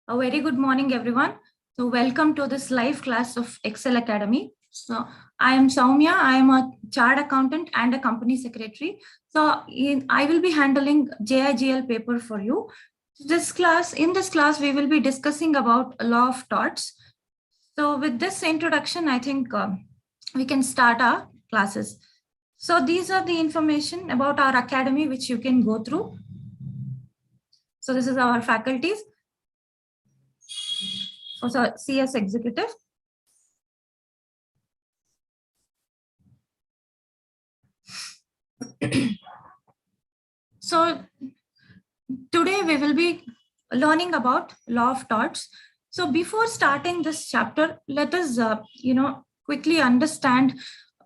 A very good morning, everyone. So welcome to this live class of Ekcel Academy. So I am Soumya. I am a chartered accountant and a company secretary. So I will be handling JIGL paper for you. In this class, we will be discussing about law of torts. So with this introduction, I think we can start our classes. So these are the information about our academy, which you can go through. So this is our faculties. So CS executive. So today we will be learning about law of torts. So before starting this chapter, let us quickly understand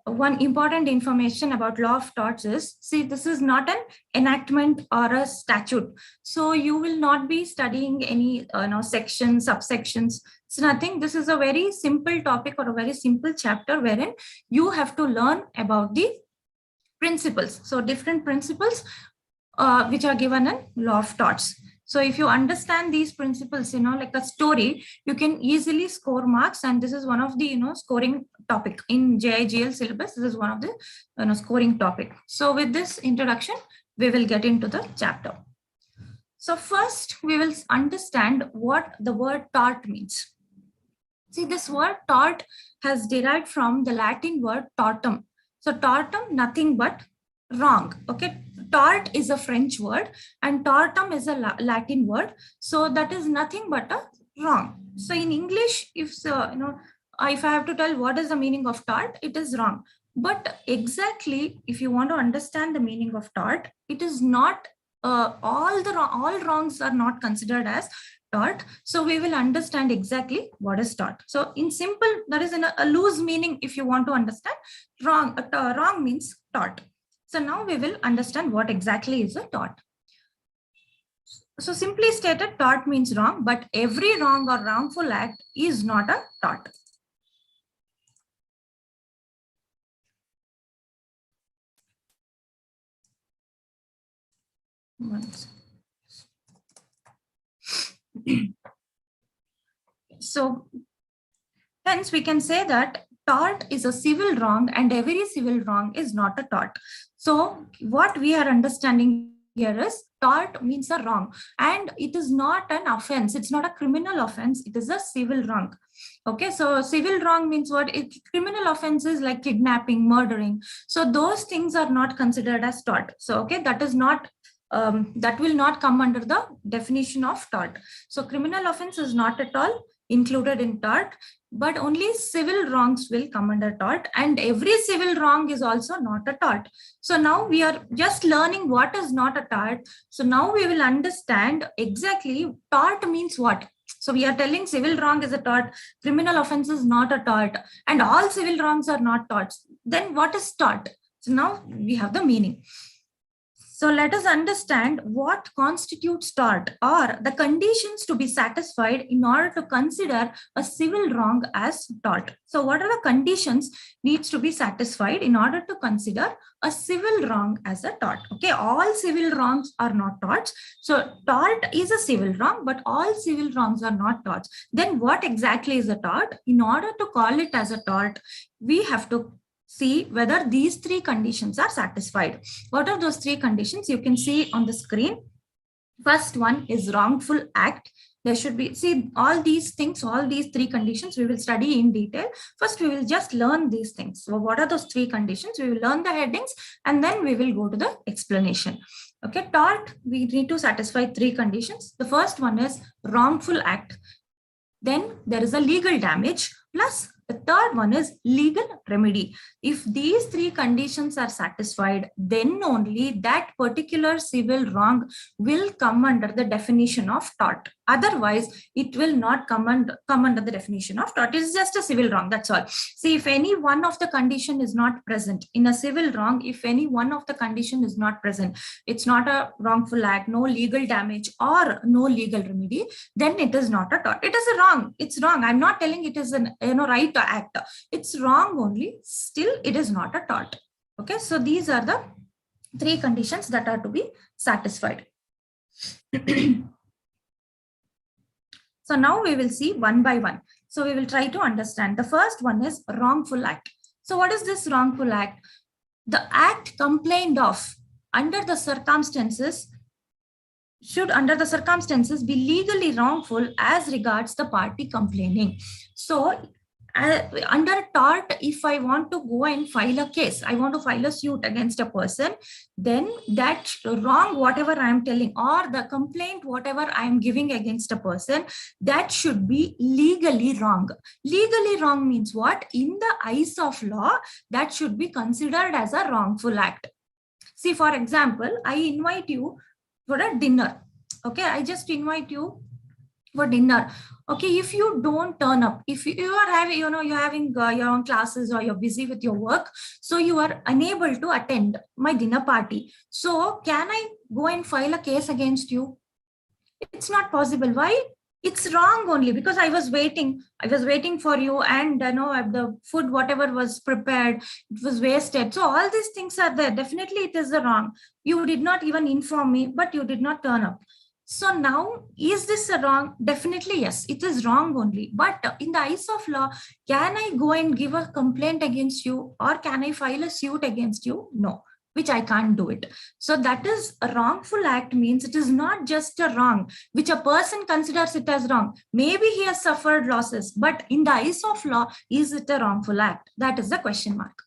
one important information about law of torts is, see, this is not an enactment or a statute. So you will not be studying any sections, subsections. It's nothing. This is a very simple topic or a very simple chapter wherein you have to learn about the principles. So different principles which are given in law of torts. So if you understand these principles, like a story, you can easily score marks. And this is one of the, scoring topic in JIGL syllabus. This is one of the, scoring topic. So with this introduction, we will get into the chapter. So first, we will understand what the word tort means. See, this word tort has derived from the Latin word tortum. So tortum, nothing but wrong. Okay. Tort is a French word and tortum is a Latin word. So that is nothing but a wrong. So in English, if I have to tell what is the meaning of tort, it is wrong. But exactly, if you want to understand the meaning of tort, it is not all wrongs are not considered as tort. So we will understand exactly what is tort. So in simple, that is in a loose meaning. If you want to understand wrong, wrong means tort. So now we will understand what exactly is a tort. So simply stated, tort means wrong, but every wrong or wrongful act is not a tort. So hence we can say that tort is a civil wrong and every civil wrong is not a tort. So what we are understanding here is tort means a wrong and it is not an offense. It's not a criminal offense. It is a civil wrong. Okay, so civil wrong means what? Criminal offenses like kidnapping, murdering. So those things are not considered as tort. So okay, that is not that will not come under the definition of tort. So criminal offense is not at all included in tort, but only civil wrongs will come under tort, and every civil wrong is also not a tort. So now we are just learning what is not a tort. So now we will understand exactly tort means what. So we are telling civil wrong is a tort, criminal offense is not a tort, and all civil wrongs are not torts. Then what is tort? So now we have the meaning. So let us understand what constitutes tort or the conditions to be satisfied in order to consider a civil wrong as tort. So what are the conditions needs to be satisfied in order to consider a civil wrong as a tort? Okay, all civil wrongs are not torts. So tort is a civil wrong, but all civil wrongs are not torts. Then what exactly is a tort? In order to call it as a tort, we have to see whether these three conditions are satisfied. What are those three conditions? You can see on the screen. First one is wrongful act. There should be, see, all these things, all these three conditions we will study in detail. First, we will just learn these things. So what are those three conditions? We will learn the headings and then we will go to the explanation. Okay, tort, we need to satisfy three conditions. The first one is wrongful act. Then there is a legal damage, plus the third one is legal remedy. If these three conditions are satisfied, then only that particular civil wrong will come under the definition of tort. Otherwise, it will not come under the definition of tort. It is just a civil wrong, that's all. See, if any one of the condition is not present in a civil wrong, if any one of the condition is not present, it's not a wrongful act, no legal damage or no legal remedy, then it is not a tort. It is a wrong. It's wrong. I'm not telling it is an right act. It's wrong only. Still, it is not a tort. Okay, so these are the three conditions that are to be satisfied. So now we will see one by one. So we will try to understand. The first one is wrongful act. So what is this wrongful act? The act complained of under the circumstances should under the circumstances be legally wrongful as regards the party complaining. So under tort, if I want to go and file a case, I want to file a suit against a person, then that wrong, whatever I am telling, or the complaint, whatever I am giving against a person, that should be legally wrong. Legally wrong means what? In the eyes of law, that should be considered as a wrongful act. See, for example, I invite you for a dinner. Okay, I just invite you for dinner. Okay, if you don't turn up, if you are having, you're having your own classes or you're busy with your work, so you are unable to attend my dinner party. So can I go and file a case against you? It's not possible. Why? It's wrong only because I was waiting for you, and the food, whatever was prepared, it was wasted. So all these things are there. Definitely it is the wrong. You did not even inform me, but you did not turn up. So now, is this a wrong? Definitely yes, it is wrong only. But in the eyes of law, can I go and give a complaint against you, or can I file a suit against you? No, which I can't do it. So that is a wrongful act, means it is not just a wrong, which a person considers it as wrong. Maybe he has suffered losses, but in the eyes of law, is it a wrongful act? That is the question mark.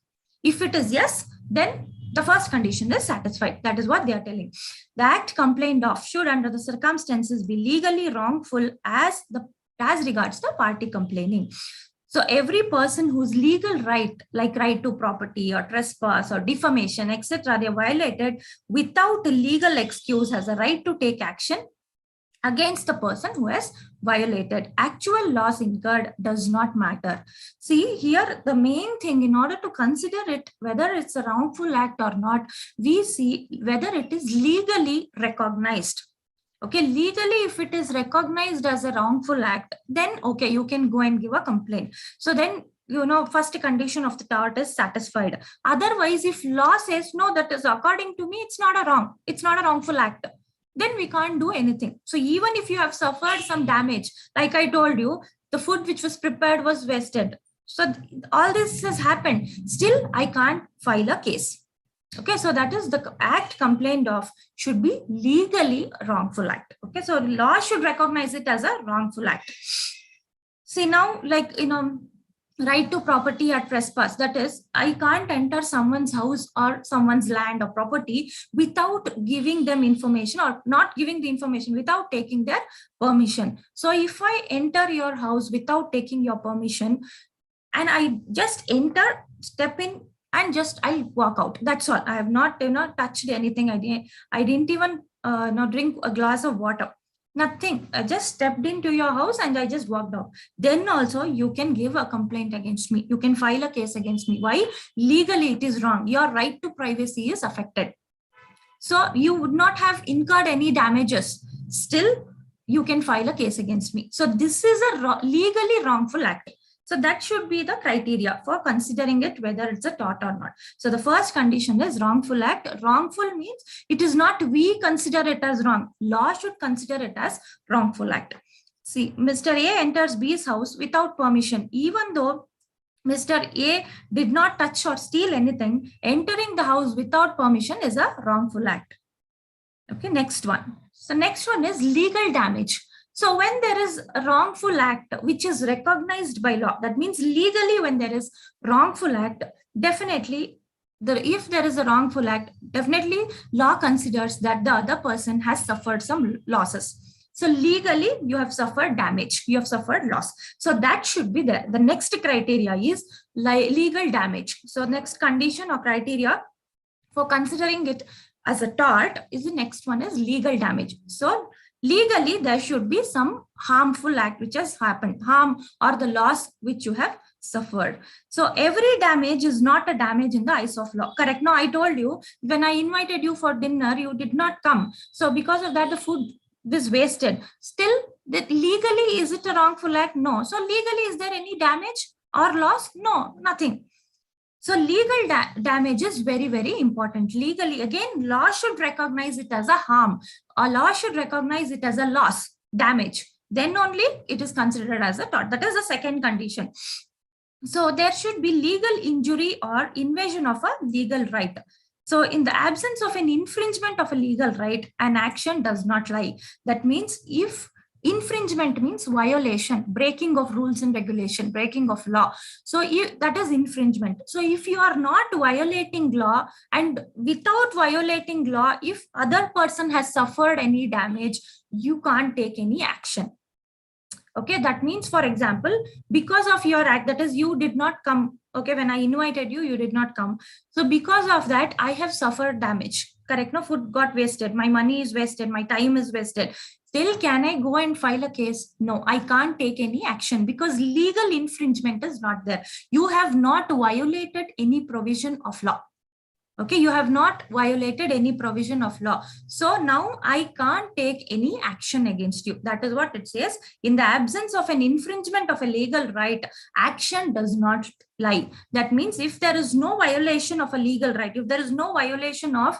If it is yes, then the first condition is satisfied. That is what they are telling. The act complained of should under the circumstances be legally wrongful as regards the party complaining. So every person whose legal right, like right to property or trespass or defamation, etc., they are violated without a legal excuse, has a right to take action against the person who has violated. Actual loss incurred does not matter. See, here the main thing, in order to consider it, whether it's a wrongful act or not, we see whether it is legally recognized. Okay, legally, if it is recognized as a wrongful act, then okay, you can go and give a complaint. So then, first condition of the tort is satisfied. Otherwise, if law says no, that is according to me, it's not a wrongful act, then we can't do anything. So even if you have suffered some damage, like I told you, the food which was prepared was wasted. So all this has happened. Still, I can't file a case. Okay, so that is the act complained of should be legally wrongful act. Okay, so law should recognize it as a wrongful act. See now, like, right to property or trespass, that is, I can't enter someone's house or someone's land or property without giving them information, or not giving the information without taking their permission. So if I enter your house without taking your permission, and I just enter, step in, and just I'll walk out, that's all. I have not touched anything. I didn't even drink a glass of water. Nothing. I just stepped into your house and I just walked out. Then also you can give a complaint against me. You can file a case against me. Why? Legally it is wrong. Your right to privacy is affected. So you would not have incurred any damages. Still, you can file a case against me. So this is a legally wrongful act. So that should be the criteria for considering it, whether it's a tort or not. So the first condition is wrongful act. Wrongful means it is not we consider it as wrong. Law should consider it as wrongful act. See, Mr. A enters B's house without permission. Even though Mr. A did not touch or steal anything, entering the house without permission is a wrongful act. Okay, next one. So next one is legal damage. So when there is a wrongful act which is recognized by law, that means legally when there is wrongful act, definitely if there is a wrongful act, definitely law considers that the other person has suffered some losses. So legally you have suffered damage, you have suffered loss. So that should be there. The next criteria is legal damage. So next condition or criteria for considering it as a tort is the next one is legal damage. So legally, there should be some harmful act which has happened, harm or the loss which you have suffered. So every damage is not a damage in the eyes of law. Correct? Now, I told you, when I invited you for dinner, you did not come. So because of that, the food was wasted. Still, that legally, is it a wrongful act? No. So legally, is there any damage or loss? No, nothing. So legal damage is very, very important. Legally, again, law should recognize it as a harm. Or law should recognize it as a loss, damage. then only it is considered as a tort. That is the second condition. So there should be legal injury or invasion of a legal right. So in the absence of an infringement of a legal right, an action does not lie. That means if infringement means violation, breaking of rules and regulation, breaking of law. So that is infringement. So if you are not violating law, and without violating law, if other person has suffered any damage, you can't take any action. Okay, that means, for example, because of your act, that is, you did not come. Okay, when I invited you, you did not come. So because of that, I have suffered damage. Correct? No, food got wasted. My money is wasted. My time is wasted. Still, can I go and file a case? No, I can't take any action because legal infringement is not there. You have not violated any provision of law. Okay, you have not violated any provision of law. So now I can't take any action against you. That is what it says. In the absence of an infringement of a legal right, action does not lie. That means if there is no violation of a legal right, if there is no violation of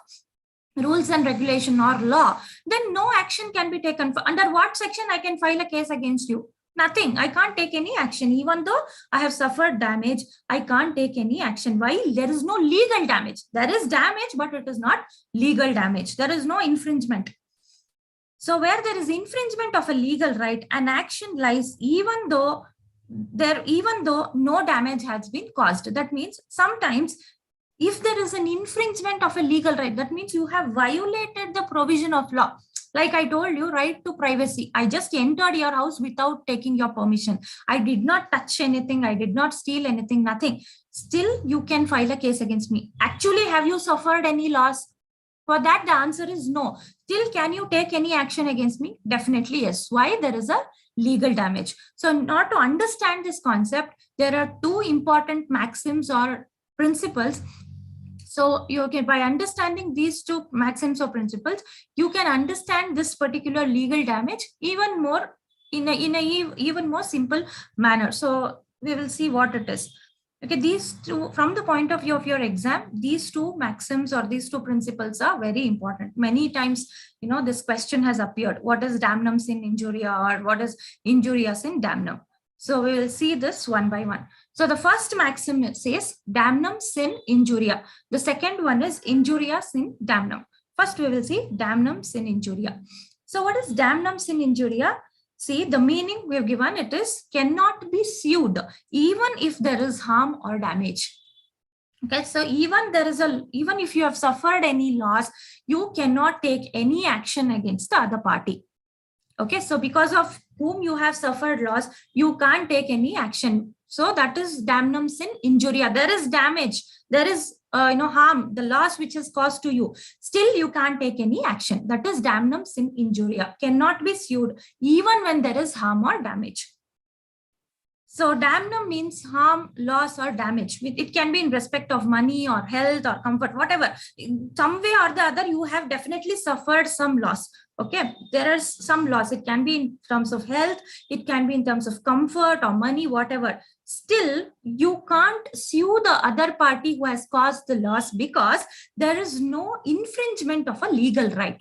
rules and regulation or law, then no action can be taken. Under what section I can file a case against you? Nothing. I can't take any action. Even though I have suffered damage, I can't take any action. Why? There is no legal damage. There is damage, but it is not legal damage. There is no infringement. So where there is infringement of a legal right, an action lies even though no damage has been caused. That means sometimes if there is an infringement of a legal right, that means you have violated the provision of law. Like I told you, right to privacy. I just entered your house without taking your permission. I did not touch anything. I did not steal anything, nothing. Still, you can file a case against me. Actually, have you suffered any loss? For that, the answer is no. Still, can you take any action against me? Definitely yes. Why? There is a legal damage. So not to understand this concept, there are two important maxims or principles. So you can, by understanding these two maxims or principles, you can understand this particular legal damage even more in a even more simple manner. So we will see what it is. Okay, these two, from the point of view of your exam, these two maxims or these two principles are very important. Many times, this question has appeared. What is damnum sine injuria, or what is injuria sine damnum? So we will see this one by one. So the first maxim says damnum sine injuria. The second one is injuria sine damnum. First we will see damnum sine injuria. So what is damnum sine injuria? See, the meaning we have given, it is cannot be sued even if there is harm or damage. Okay, so even if you have suffered any loss, you cannot take any action against the other party. Okay, so because of whom you have suffered loss, you can't take any action. So that is damnum sine injuria. There is damage, there is harm, the loss which is caused to you. Still, you can't take any action. That is damnum sine injuria. Cannot be sued even when there is harm or damage. So damnum means harm, loss, or damage. It can be in respect of money or health or comfort, whatever. In some way or the other, you have definitely suffered some loss. Okay, there is some loss. It can be in terms of health, it can be in terms of comfort or money, whatever. Still, you can't sue the other party who has caused the loss because there is no infringement of a legal right.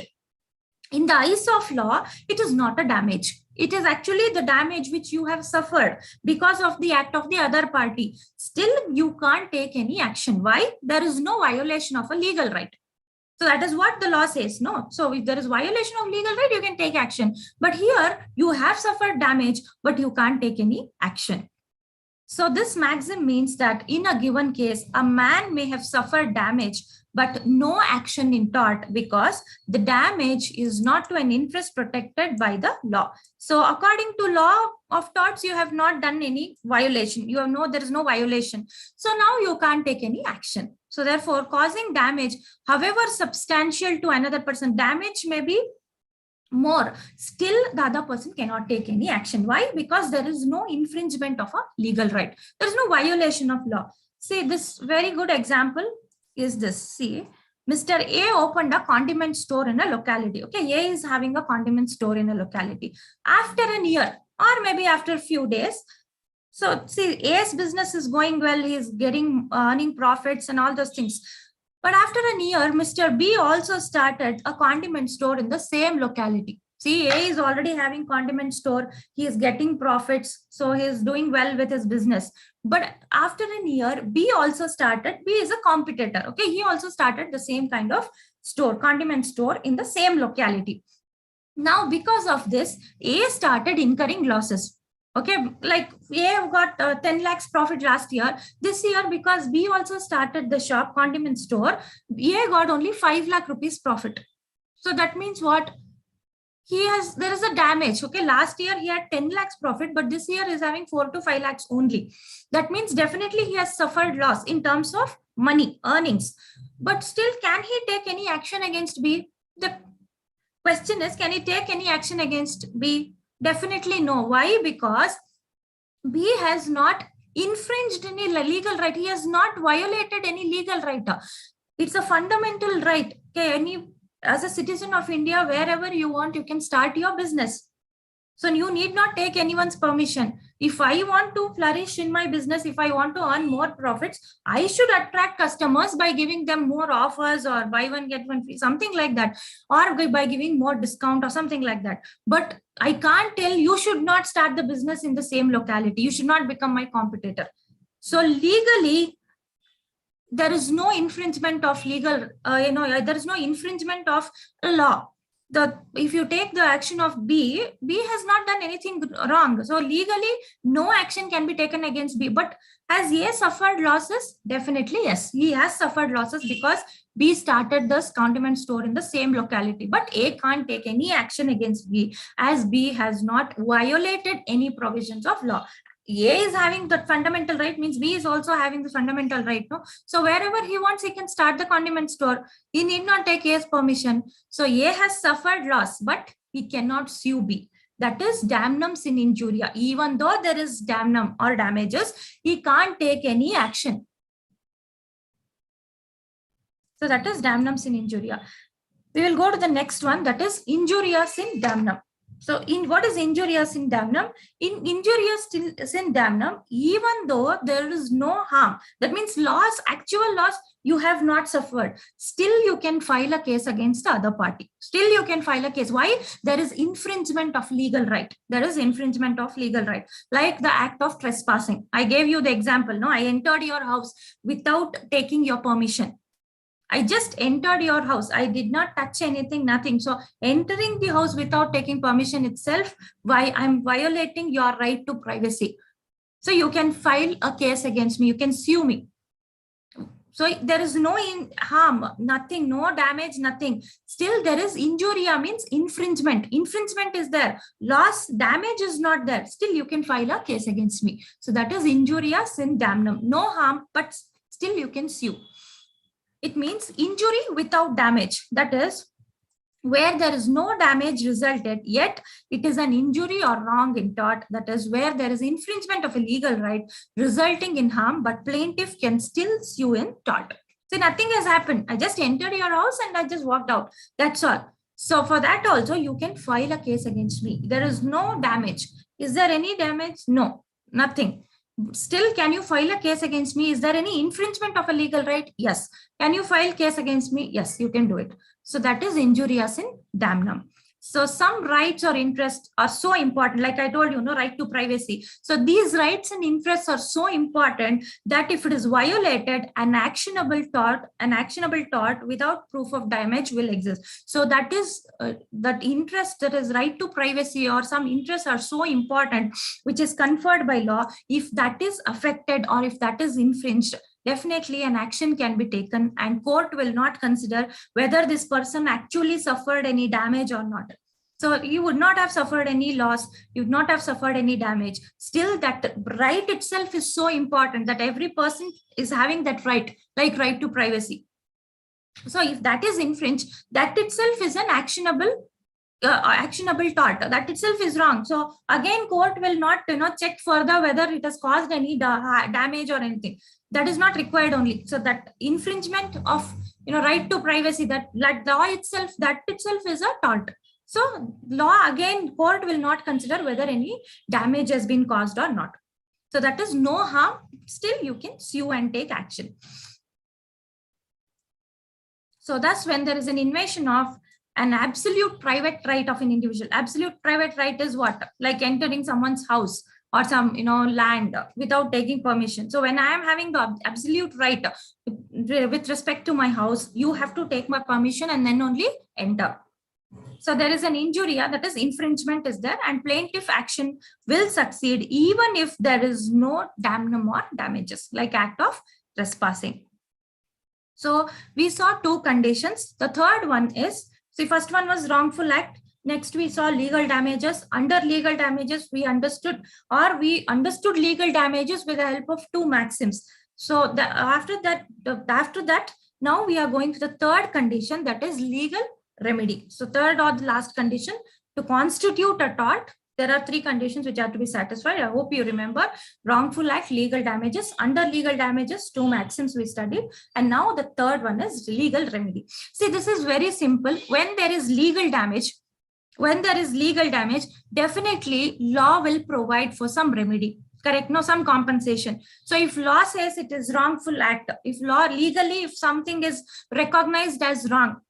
In the eyes of law, it is not a damage. It is actually the damage which you have suffered because of the act of the other party. Still, you can't take any action. Why? There is no violation of a legal right. So that is what the law says. No. So if there is violation of legal right, you can take action. But here you have suffered damage, but you can't take any action. So this maxim means that in a given case, a man may have suffered damage, but no action in tort because the damage is not to an interest protected by the law. So according to law of torts, you have not done any violation. You have there is no violation. So now you can't take any action. So therefore, causing damage, however substantial to another person, damage may be more, still the other person cannot take any action. Why? Because there is no infringement of a legal right. There is no violation of law. See, this very good example is this. See, Mr. A opened a condiment store in a locality. Okay, A is having a condiment store in a locality. After a year or maybe after a few days, so see, A's business is going well. He is earning profits and all those things. But after a year, Mr. B also started a condiment store in the same locality. See, A is already having condiment store. He is getting profits. So he is doing well with his business. But after a year, B also started. B is a competitor. Okay. He also started the same kind of store, condiment store in the same locality. Now, because of this, A started incurring losses. Okay, like A got 10 lakhs profit last year. This year, because B also started the shop, condiment store, A got only 5 lakh rupees profit. So that means what? There is a damage. Okay, last year he had 10 lakhs profit, but this year is having 4 to 5 lakhs only. That means definitely he has suffered loss in terms of money, earnings. But still, can he take any action against B? The question is, can he take any action against B? Definitely no. Why? Because B has not infringed any legal right. He has not violated any legal right. It's a fundamental right. Okay, as a citizen of India, wherever you want, you can start your business. So you need not take anyone's permission. If I want to flourish in my business, if I want to earn more profits, I should attract customers by giving them more offers or buy one, get one free, something like that, or by giving more discount or something like that. But I can't tell you should not start the business in the same locality. You should not become my competitor. So legally, there is no infringement of legal, there is no infringement of law. If you take the action of B has not done anything wrong. So legally, no action can be taken against B. But has A suffered losses? Definitely, yes. He has suffered losses because B started this condiment store in the same locality. But A can't take any action against B as B has not violated any provisions of law. A is having the fundamental right, means B is also having the fundamental right. No? So wherever he wants, he can start the condiment store. He need not take A's permission. So A has suffered loss, but he cannot sue B. That is damnum sine injuria. Even though there is damnum or damages, he can't take any action. So that is damnum sine injuria. We will go to the next one, that is injuria sine damnum. So what is injuria sine damnum? In injuria sine damnum, even though there is no harm, that means loss, actual loss, you have not suffered. Still, you can file a case against the other party. Still, you can file a case. Why? There is infringement of legal right. There is infringement of legal right. Like the act of trespassing. I gave you the example. No, I entered your house without taking your permission. I just entered your house. I did not touch anything, nothing. So entering the house without taking permission itself, why I'm violating your right to privacy. So you can file a case against me. You can sue me. So there is no harm, nothing, no damage, nothing. Still there is injuria, means infringement. Infringement is there. Loss, damage is not there. Still you can file a case against me. So that is injuria sine damnum. No harm, but still you can sue. It means injury without damage. That is where there is no damage resulted, yet it is an injury or wrong in tort. That is where there is infringement of a legal right resulting in harm, but plaintiff can still sue in tort. So nothing has happened. I just entered your house and I just walked out. That's all. So for that also, you can file a case against me. There is no damage. Is there any damage? No, nothing. Still, can you file a case against me? Is there any infringement of a legal right? Yes. Can you file case against me? Yes, you can do it. So that is injuria sine damnum. So some rights or interests are so important. Like I told you, no, right to privacy. So these rights and interests are so important that if it is violated, an actionable tort without proof of damage will exist. So that is that interest, that is right to privacy, or some interests are so important, which is conferred by law. If that is affected or if that is infringed, definitely an action can be taken, and court will not consider whether this person actually suffered any damage or not. So you would not have suffered any loss, you would not have suffered any damage. Still, that right itself is so important that every person is having that right, like right to privacy. So if that is infringed, that itself is an actionable tort. That itself is wrong. So again, court will not check further whether it has caused any damage or anything. That is not required only. So that infringement of right to privacy, that law itself, that itself is a tort. So law, again, court will not consider whether any damage has been caused or not. So that is no harm. Still you can sue and take action. So thus when there is an invasion of An absolute private right of an individual. Absolute private right is what? Like entering someone's house or some land without taking permission. So when I am having the absolute right with respect to my house, you have to take my permission and then only enter. So there is an injuria, that is infringement is there, and plaintiff action will succeed even if there is no damnum or damages, like act of trespassing. So we saw two conditions. The third one is, see, first one was wrongful act. Next, we saw legal damages. Under legal damages, we understood legal damages with the help of two maxims. So after that, now we are going to the third condition, that is legal remedy. So third or the last condition, to constitute a tort, there are three conditions which have to be satisfied. I hope you remember: wrongful act, legal damages. Under legal damages, two maxims we studied. And now the third one is legal remedy. See, this is very simple. When there is legal damage, definitely law will provide for some remedy. Correct? No, some compensation. So if law says it is wrongful act, if law legally, if something is recognized as wrong,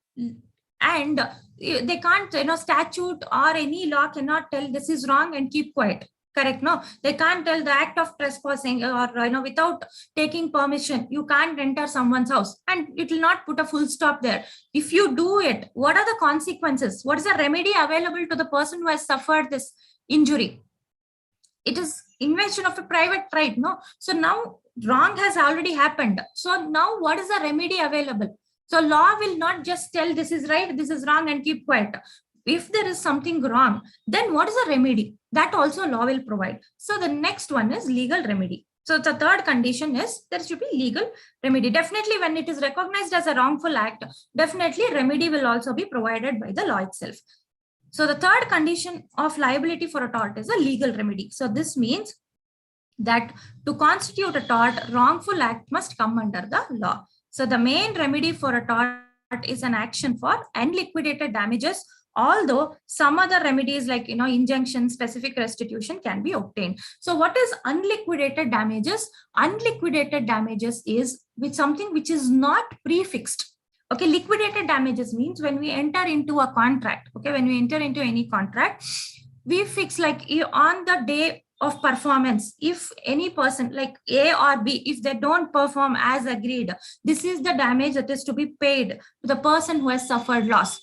and they can't, statute or any law cannot tell this is wrong and keep quiet. Correct? No, they can't tell the act of trespassing or, without taking permission, you can't enter someone's house, and it will not put a full stop there. If you do it, what are the consequences? What is the remedy available to the person who has suffered this injury? It is invasion of a private right. No, so now wrong has already happened. So now what is the remedy available? So law will not just tell this is right, this is wrong and keep quiet. If there is something wrong, then what is the remedy? That also law will provide. So the next one is legal remedy. So the third condition is there should be legal remedy. Definitely when it is recognized as a wrongful act, definitely remedy will also be provided by the law itself. So the third condition of liability for a tort is a legal remedy. So this means that to constitute a tort, wrongful act must come under the law. So the main remedy for a tort is an action for unliquidated damages, although some other remedies like injunction, specific restitution can be obtained. So what is unliquidated damages? Unliquidated damages is with something which is not prefixed. Okay, liquidated damages means when we enter into a contract, okay, when we enter into any contract, we fix like on the day of performance, if any person like A or B, if they don't perform as agreed, this is the damage that is to be paid to the person who has suffered loss.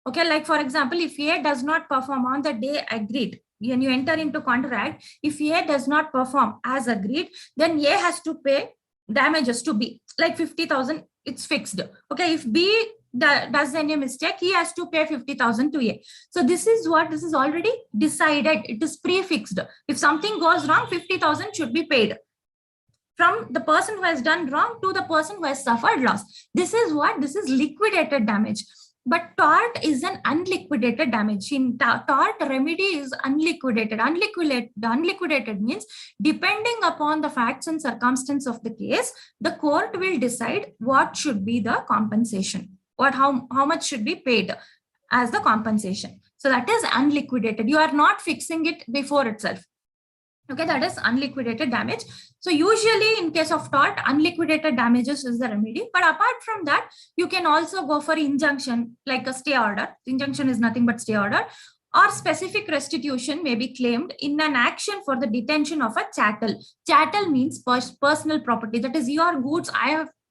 Okay, like for example, if A does not perform on the day agreed, when you enter into contract, if A does not perform as agreed, then A has to pay damages to B, like 50,000, it's fixed. Okay, if B does any mistake, he has to pay 50,000 to A. So this is already decided. It is prefixed. If something goes wrong, 50,000 should be paid from the person who has done wrong to the person who has suffered loss. This is liquidated damage. But tort is an unliquidated damage. In tort, remedy is unliquidated. Unliquidated means depending upon the facts and circumstances of the case, the court will decide what should be the compensation. How much should be paid as the compensation. So that is unliquidated. You are not fixing it before itself. Okay, that is unliquidated damage. So usually in case of tort, unliquidated damages is the remedy. But apart from that, you can also go for injunction, like a stay order. Injunction is nothing but stay order. Or specific restitution may be claimed in an action for the detention of a chattel. Chattel means personal property. That is your goods.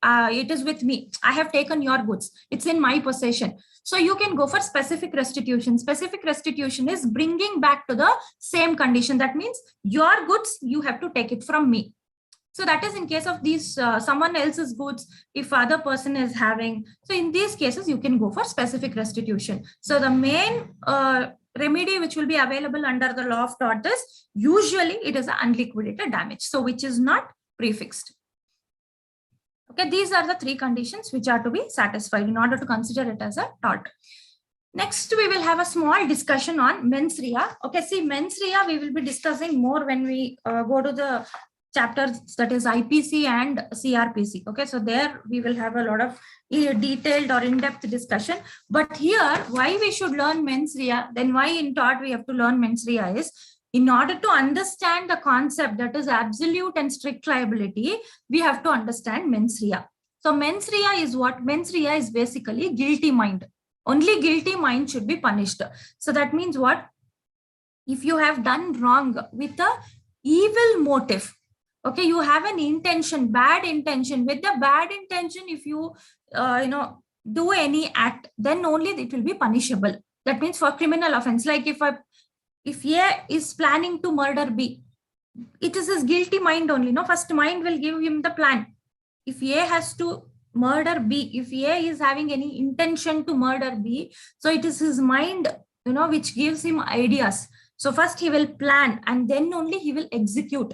It is with me. I have taken your goods. It's in my possession. So you can go for specific restitution. Specific restitution is bringing back to the same condition. That means your goods, you have to take it from me. So that is in case of these someone else's goods, if other person is having. So in these cases, you can go for specific restitution. So the main remedy which will be available under the law of tort is usually it is an unliquidated damage. So which is not prefixed. Okay, these are the three conditions which are to be satisfied in order to consider it as a tort. Next, we will have a small discussion on mens rea. Okay, see, mens rea we will be discussing more when we go to the chapters, that is IPC and CRPC. Okay, so there we will have a lot of detailed or in-depth discussion. But here, why we should learn mens rea, then why in tort we have to learn mens rea is, in order to understand the concept that is absolute and strict liability, we have to understand mens rea. So mens rea is what? Mens rea is basically guilty mind. Only guilty mind should be punished. So that means what? If you have done wrong with a evil motive, okay, you have an intention, bad intention. With the bad intention, if you do any act, then only it will be punishable. That means for criminal offense, like if A is planning to murder B, it is his guilty mind only. No, first mind will give him the plan. If A has to murder B, if A is having any intention to murder B, so it is his mind, which gives him ideas. So first he will plan and then only he will execute.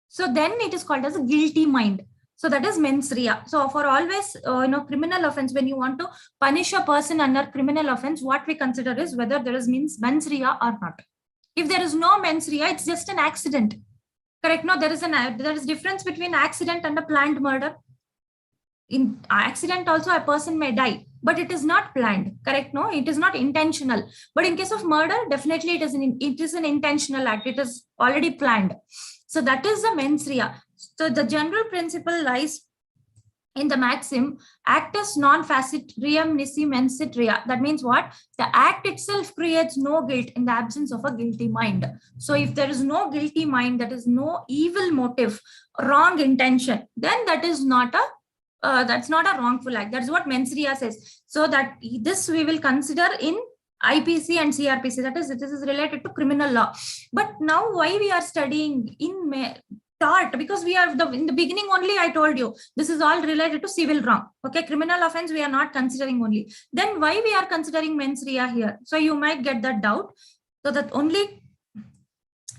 So then it is called as a guilty mind. So that is mens rea. So for always, criminal offense, when you want to punish a person under criminal offense, what we consider is whether there is mens rea or not. If there is no mens rea, it's just an accident. Correct? No, there is difference between accident and a planned murder. In accident also a person may die, but it is not planned. Correct? No, it is not intentional. But in case of murder, definitely it is an intentional act. It is already planned. So that is the mens rea. So the general principle lies in the maxim, actus non facit reum nisi mensit rea. That means what? The act itself creates no guilt in the absence of a guilty mind. So if there is no guilty mind, that is no evil motive, wrong intention, then that is not that's not a wrongful act. That's what mens rea says. So that this we will consider in IPC and CRPC. That is, this is related to criminal law. But now why we are studying in tort? Because we are in the beginning only I told you this is all related to civil wrong. Okay, criminal offense we are not considering only. Then why we are considering mens rea here? So you might get that doubt. So that only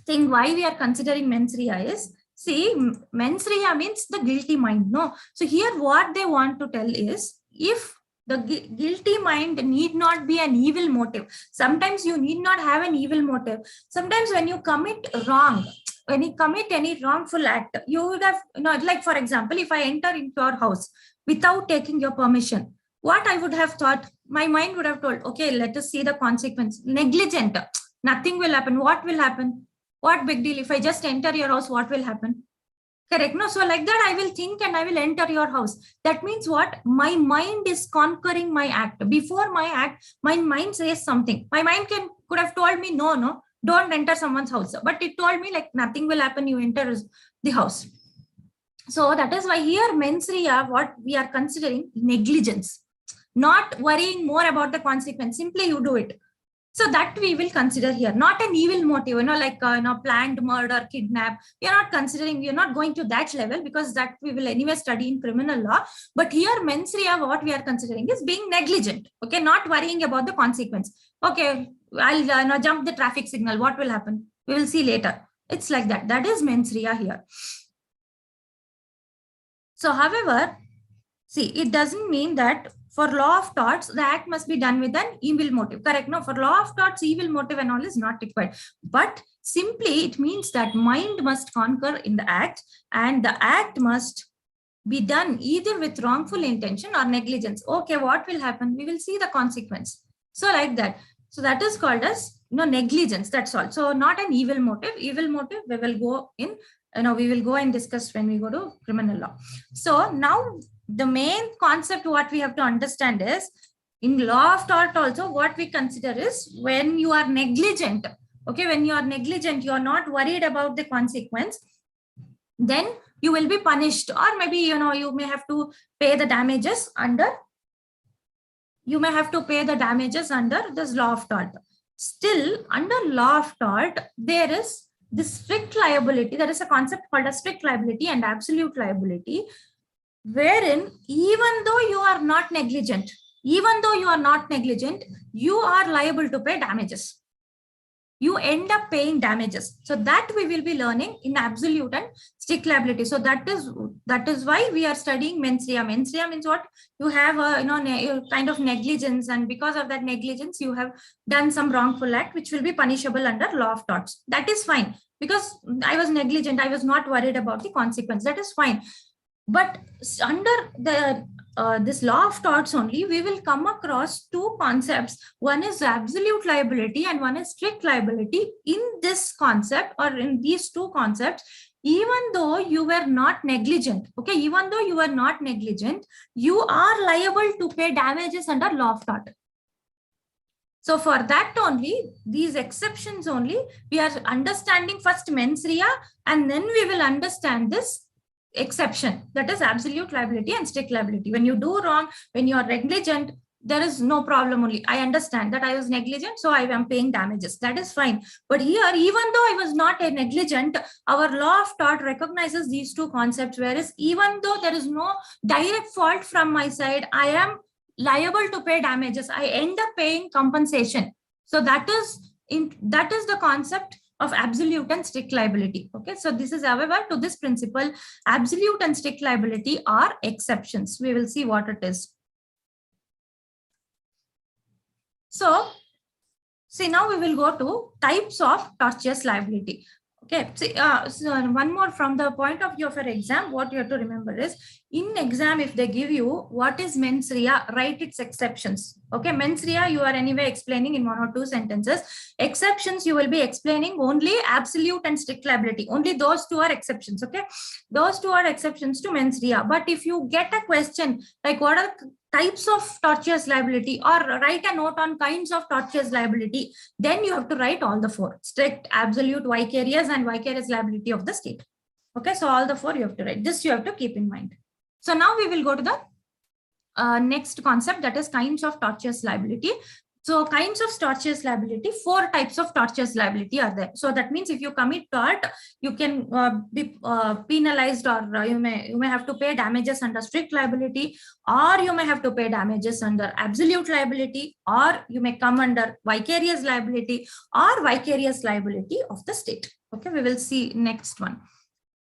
thing why we are considering mens rea is, see, mens rea means the guilty mind. No. So here what they want to tell is, if the guilty mind need not be an evil motive. Sometimes you need not have an evil motive. Sometimes when you commit wrong, when you commit any wrongful act, you would have, like for example, if I enter into your house without taking your permission, what I would have thought, my mind would have told, okay, let us see the consequence. Negligent, nothing will happen. What will happen? What big deal? If I just enter your house, what will happen? Correct? No, so like that, I will think and I will enter your house. That means what? My mind is conquering my act. Before my act, my mind says something. My mind could have told me, no, don't enter someone's house. But it told me like nothing will happen. You enter the house. So that is why here mens rea, what we are considering negligence, not worrying more about the consequence. Simply you do it. So that we will consider here, not an evil motive, like planned murder, kidnap. We are not considering, we are not going to that level, because that we will anyway study in criminal law. But here mens rea, what we are considering is being negligent. Okay, not worrying about the consequence. Okay, I'll jump the traffic signal. What will happen? We will see later. It's like that. That is mens rea here. So, however, see, it doesn't mean that for law of torts, the act must be done with an evil motive. Correct? No, for law of torts, evil motive and all is not required. But simply it means that mind must conquer in the act, and the act must be done either with wrongful intention or negligence. Okay, what will happen? We will see the consequence. So like that. So that is called as negligence. That's all. So not an evil motive. Evil motive we will go in. We will go and discuss when we go to criminal law. So now the main concept what we have to understand is, in law of tort also what we consider is, when you are negligent, okay, when you are negligent, you are not worried about the consequence, then you will be punished, or maybe you may have to pay the damages under this law of tort. Still, under law of tort, there is this strict liability. There is a concept called as strict liability and absolute liability, wherein even though you are not negligent, you are liable to pay damages. You end up paying damages. So that we will be learning in absolute and strict liability. So that is why we are studying mens rea. Mens rea means what? You have a kind of negligence, and because of that negligence, you have done some wrongful act which will be punishable under law of torts. That is fine, because I was negligent. I was not worried about the consequence. That is fine. But under the this law of torts only, we will come across two concepts. One is absolute liability and one is strict liability. In this concept, or in these two concepts, even though you were not negligent, okay, even though you were not negligent, you are liable to pay damages under law of tort. So for that only, these exceptions only, we are understanding first mens rea, and then we will understand this exception, that is absolute liability and strict liability. When you do wrong, when you are negligent, there is no problem only. I understand that I was negligent, so I am paying damages. That is fine. But here, even though I was not a negligent, our law of tort recognizes these two concepts, whereas even though there is no direct fault from my side, I am liable to pay damages. I end up paying compensation. So that is the concept of absolute and strict liability. Okay, so this is, however, to this principle, absolute and strict liability are exceptions. We will see what it is. So, see, now we will go to types of tortious liability. Okay, see, so one more from the point of view of an exam, what you have to remember is, in exam, if they give you what is mens rea, write its exceptions. Okay, mens rea, you are anyway explaining in 1 or 2 sentences. Exceptions, you will be explaining only absolute and strict liability. Only those two are exceptions. Okay, those two are exceptions to mens rea. But if you get a question like what are types of tortious liability, or write a note on kinds of tortious liability, then you have to write all the 4: strict, absolute, vicarious, and vicarious liability of the state. Okay, so all the 4 you have to write. This you have to keep in mind. So now we will go to the next concept, that is kinds of tortious liability. So kinds of tortious liability, 4 types of tortious liability are there. So that means if you commit tort, you can be penalized, or you may have to pay damages under strict liability, or you may have to pay damages under absolute liability, or you may come under vicarious liability or vicarious liability of the state. Okay, we will see next one.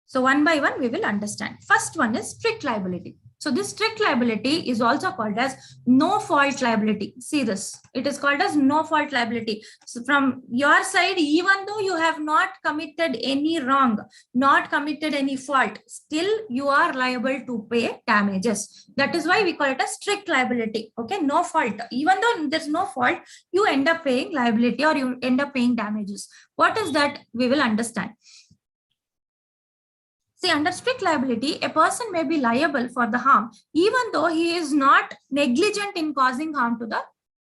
So one by one we will understand. First one is strict liability. So this strict liability is also called as no fault liability. See this, it is called as no fault liability. So from your side, even though you have not committed any wrong, not committed any fault, still you are liable to pay damages. That is why we call it a strict liability. Okay, no fault. Even though there's no fault, you end up paying liability, or you end up paying damages. What is that? We will understand. See, under strict liability, a person may be liable for the harm, even though he is not negligent in causing harm to the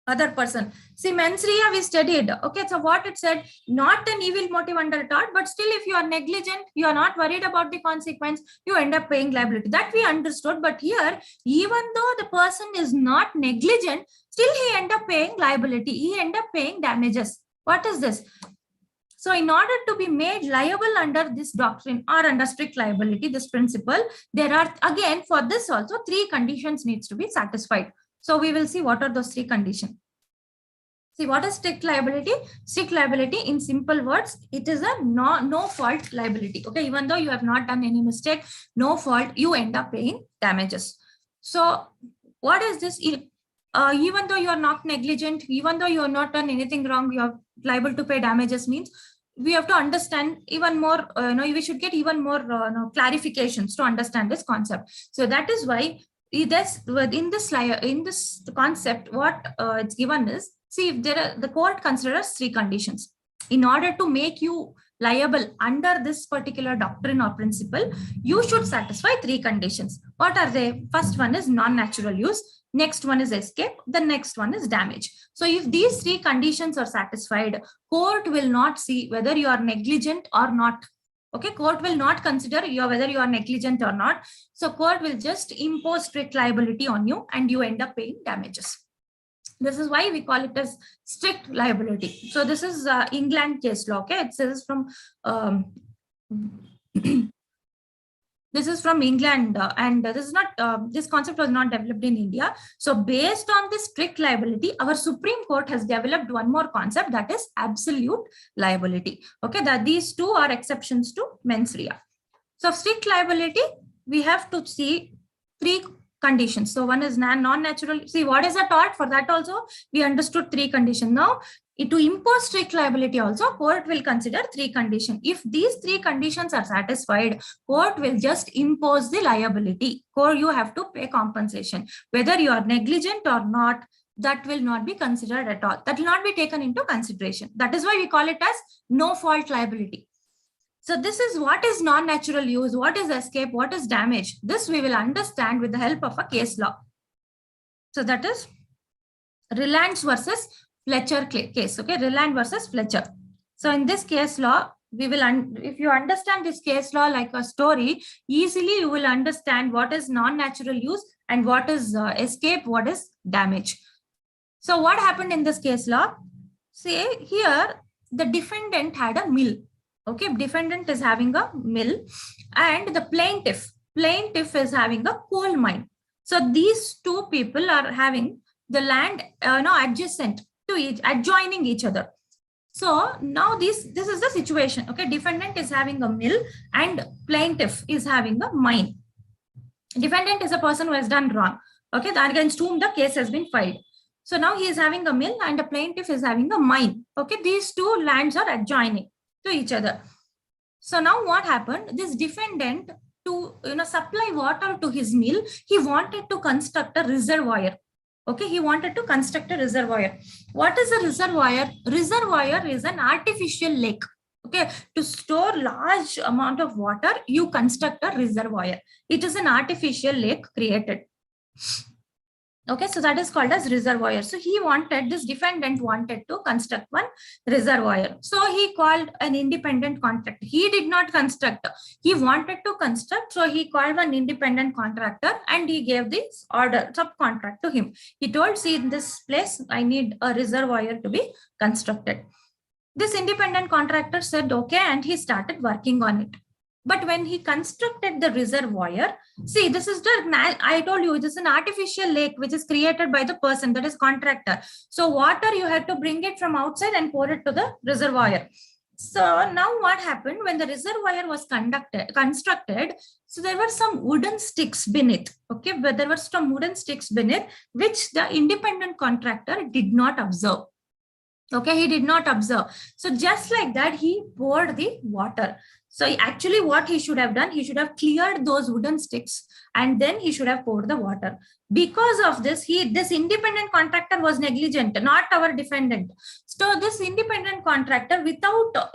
other person. See, mens rea we studied. Okay, so what it said, not an evil motive under tort, but still if you are negligent, you are not worried about the consequence, you end up paying liability. That we understood. But here, even though the person is not negligent, still he end up paying liability. He end up paying damages. What is this? So in order to be made liable under this doctrine or under strict liability, this principle, there are, again, for this also 3 conditions needs to be satisfied. So we will see what are those 3 conditions. See, what is strict liability? Strict liability, in simple words, it is a no fault liability. Okay, even though you have not done any mistake, no fault, you end up paying damages. So what is this? Even though you are not negligent, even though you have not done anything wrong, you are liable to pay damages means we have to understand even more, we should get even more clarifications to understand this concept. So that is why in this concept, what it's given is, see, if the court considers 3 conditions. In order to make you liable under this particular doctrine or principle, you should satisfy 3 conditions. What are they? First one is non-natural use. Next one is escape. The next one is damage. So if these 3 conditions are satisfied, court will not see whether you are negligent or not. Okay, court will not consider whether you are negligent or not. So court will just impose strict liability on you and you end up paying damages. This is why we call it as strict liability. So this is England case law. Okay, it says from this is from England, and this is not this concept was not developed in India. So based on this strict liability, our Supreme Court has developed one more concept, that is absolute liability. Okay, that these 2 are exceptions to mens rea. So strict liability, we have to see 3 conditions. So one is non-natural. See, what is a tort? For that also we understood 3 conditions. Now to impose strict liability also, court will consider 3 conditions. If these 3 conditions are satisfied, court will just impose the liability. Or you have to pay compensation. Whether you are negligent or not, that will not be considered at all. That will not be taken into consideration. That is why we call it as no fault liability. So this is what is non-natural use, what is escape, what is damage. This we will understand with the help of a case law. So that is Rylands versus Fletcher case. Okay, Rylands versus Fletcher. So in this case law, we will, if you understand this case law like a story, easily you will understand what is non-natural use and what is escape, what is damage. So what happened in this case law? Say here, the defendant had a mill. Okay, defendant is having a mill and the plaintiff is having a coal mine. So these two people are having the land adjacent to adjoining each other. So now this is the situation. Okay, defendant is having a mill and plaintiff is having a mine. Defendant is a person who has done wrong. Okay, against whom the case has been filed. So now he is having a mill and the plaintiff is having a mine. Okay, these two lands are adjoining to each other. So now what happened? This defendant, to supply water to his mill, he wanted to construct a reservoir. Okay, he wanted to construct a reservoir. What is a reservoir? Reservoir is an artificial lake. Okay, to store large amount of water, you construct a reservoir. It is an artificial lake created. Okay, so that is called as reservoir. So this defendant wanted to construct one reservoir. So he called an independent contractor. He did not construct. He wanted to construct. So he called one independent contractor and he gave this order, subcontract to him. He told, see, in this place, I need a reservoir to be constructed. This independent contractor said, okay, and he started working on it. But when he constructed the reservoir, see, this is I told you, this is an artificial lake which is created by the person, that is contractor. So water, you have to bring it from outside and pour it to the reservoir. So now what happened when the reservoir was constructed, so there were some wooden sticks beneath. Okay, but there were some wooden sticks beneath, which the independent contractor did not observe. Okay, he did not observe. So just like that, he poured the water. So actually what he should have done, he should have cleared those wooden sticks and then he should have poured the water. Because of this, this independent contractor was negligent, not our defendant. So this independent contractor, without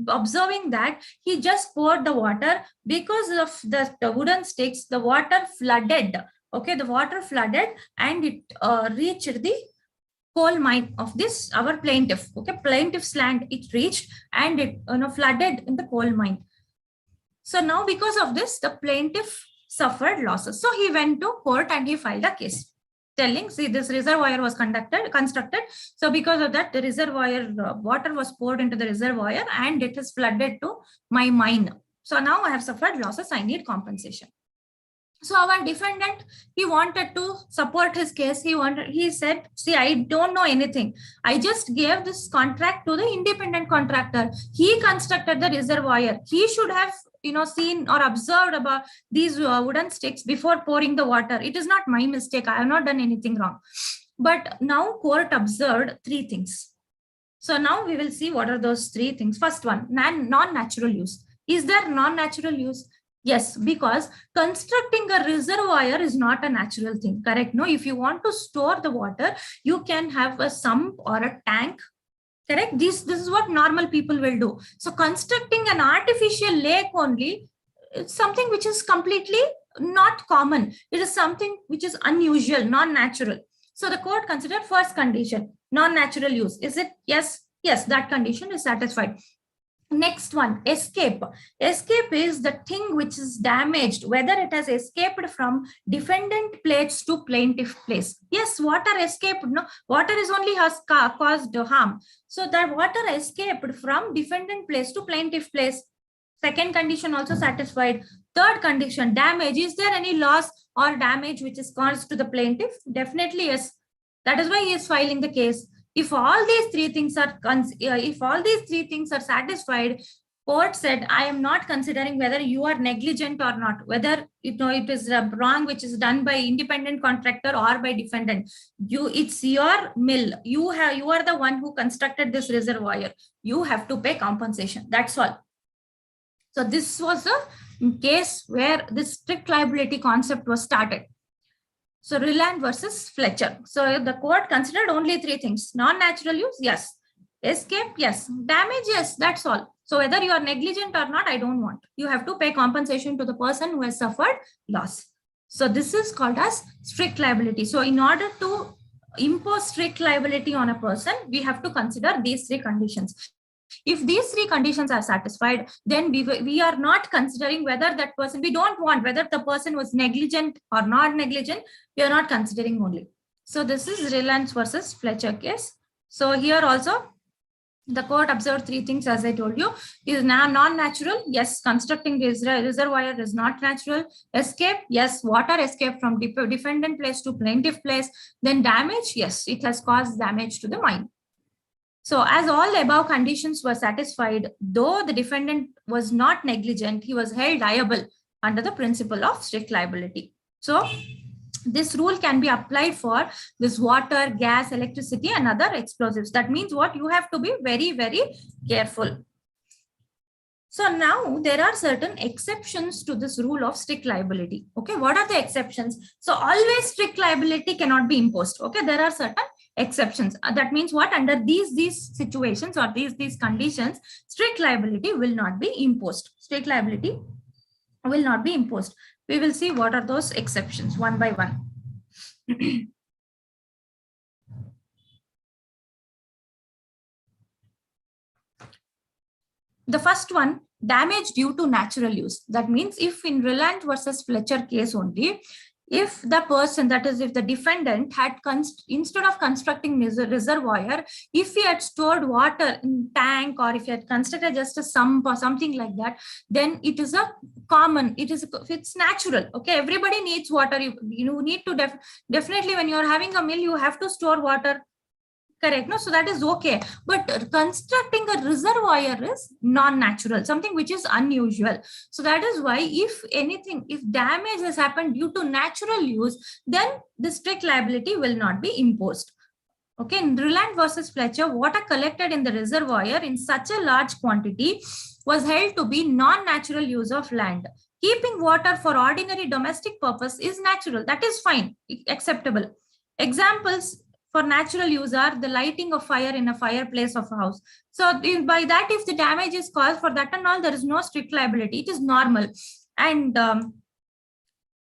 observing that, he just poured the water. Because of the wooden sticks, the water flooded. Okay, the water flooded and it reached the coal mine of this, our plaintiff. Okay, plaintiff's land, it reached and it flooded in the coal mine. So now because of this, the plaintiff suffered losses. So he went to court and he filed a case telling, see, this reservoir was constructed. So because of that, the reservoir water was poured into the reservoir and it has flooded to my mine. So now I have suffered losses, I need compensation. So our defendant, he wanted to support his case. He said, see, I don't know anything. I just gave this contract to the independent contractor. He constructed the reservoir. He should have, seen or observed about these wooden sticks before pouring the water. It is not my mistake. I have not done anything wrong. But now court observed three things. So now we will see what are those three things. First one, non-natural use. Is there non-natural use? Yes, because constructing a reservoir is not a natural thing, correct? No, if you want to store the water, you can have a sump or a tank, correct? This is what normal people will do. So constructing an artificial lake only, it's something which is completely not common. It is something which is unusual, non-natural. So the court considered first condition, non-natural use. Is it? Yes. Yes, that condition is satisfied. Next one, escape. Escape is the thing which is damaged, whether it has escaped from defendant place to plaintiff place. Yes, water escaped. No, water is only has caused harm. So that water escaped from defendant place to plaintiff place. Second condition also satisfied. Third condition, damage. Is there any loss or damage which is caused to the plaintiff? Definitely yes. That is why he is filing the case. If all these three things are satisfied, court said, I am not considering whether you are negligent or not, whether it is wrong which is done by independent contractor or by defendant. It's your mill. You are the one who constructed this reservoir. You have to pay compensation. That's all. So this was a case where this strict liability concept was started. So Rylands versus Fletcher. So the court considered only three things. Non-natural use, yes. Escape, yes. Damage, yes. That's all. So whether you are negligent or not, I don't want. You have to pay compensation to the person who has suffered loss. So this is called as strict liability. So in order to impose strict liability on a person, we have to consider these three conditions. If these three conditions are satisfied, then we are not considering whether that person, we don't want whether the person was negligent or not negligent, we are not considering only. So this is Rylands versus Fletcher case. So here also, the court observed three things, as I told you. Is non-natural? Yes. Constructing reservoir is not natural. Escape? Yes. Water escape from defendant place to plaintiff place. Then damage? Yes. It has caused damage to the mine. So as all above conditions were satisfied, though the defendant was not negligent, he was held liable under the principle of strict liability. So this rule can be applied for this water, gas, electricity, and other explosives. That means what? You have to be very, very careful. So now there are certain exceptions to this rule of strict liability. Okay, what are the exceptions? So always strict liability cannot be imposed. Okay, there are certain exceptions. That means what? Under these situations or these conditions, strict liability will not be imposed. Strict liability will not be imposed. We will see what are those exceptions one by one. The first one, damage due to natural use. That means if in Rylands versus Fletcher case only, if the person, that is if the defendant had instead of constructing reservoir, if he had stored water in tank, or if he had constructed just a sump or something like that, then it is a common, it's natural. Okay, everybody needs water. You need to definitely, when you're having a meal, you have to store water. Correct. No, so that is okay. But constructing a reservoir is non-natural, something which is unusual. So that is why if anything, if damage has happened due to natural use, then the strict liability will not be imposed. Okay, in Rylands versus Fletcher, water collected in the reservoir in such a large quantity was held to be non-natural use of land. Keeping water for ordinary domestic purpose is natural. That is fine, acceptable. Examples for natural use are the lighting of fire in a fireplace of a house. So by that, if the damage is caused for that and all, there is no strict liability. It is normal. And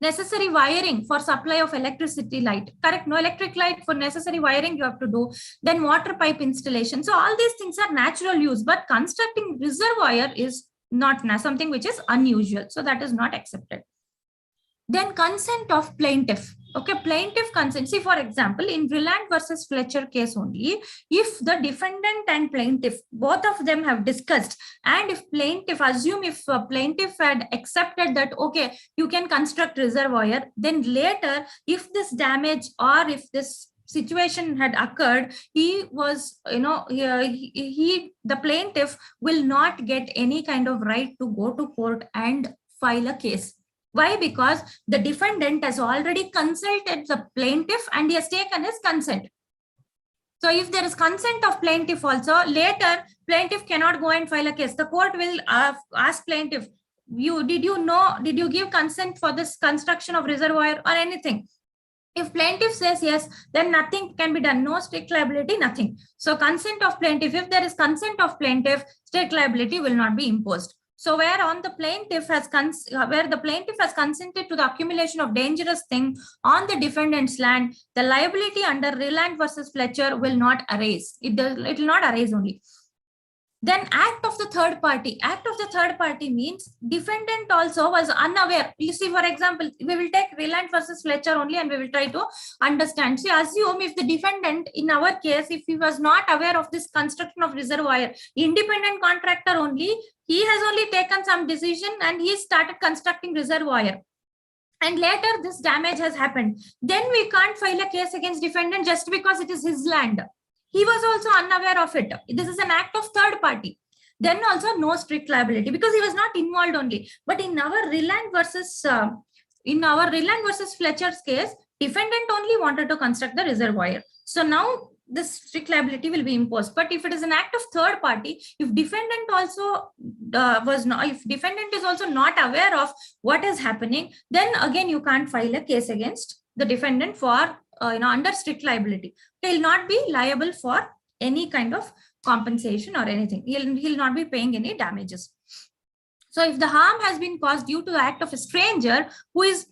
necessary wiring for supply of electricity light. Correct. No electric light, for necessary wiring you have to do. Then water pipe installation. So all these things are natural use, but constructing reservoir is not something which is unusual. So that is not accepted. Then consent of plaintiff. Okay, plaintiff consent. See, for example, in Rylands versus Fletcher case only, if the defendant and plaintiff, both of them have discussed, and if plaintiff, assume if plaintiff had accepted that, okay, you can construct reservoir, then later, if this damage or if this situation had occurred, he was, the plaintiff will not get any kind of right to go to court and file a case. Why? Because the defendant has already consulted the plaintiff and he has taken his consent. So if there is consent of plaintiff also, later plaintiff cannot go and file a case. The court will ask plaintiff, did you give consent for this construction of reservoir or anything? If plaintiff says yes, then nothing can be done. No strict liability, nothing. So consent of plaintiff, if there is consent of plaintiff, strict liability will not be imposed. So where the plaintiff has consented to the accumulation of dangerous thing on the defendant's land, the liability under Rylands versus Fletcher will not arise. It will not arise only. Then act of the third party. Act of the third party means defendant also was unaware. You see, for example, we will take Rylands versus Fletcher only and we will try to understand. See, assume if the defendant, in our case, if he was not aware of this construction of reservoir, independent contractor only, he has only taken some decision and he started constructing reservoir. And later this damage has happened. Then we can't file a case against defendant just because it is his land. He was also unaware of it. This is an act of third party. Then also no strict liability because he was not involved only. But in our Rylands versus Fletcher's case, defendant only wanted to construct the reservoir. So now this strict liability will be imposed. But if it is an act of third party, if defendant also if defendant is also not aware of what is happening, then again you can't file a case against the defendant for under strict liability. He will not be liable for any kind of compensation or anything. He'll not be paying any damages. So if the harm has been caused due to the act of a stranger who is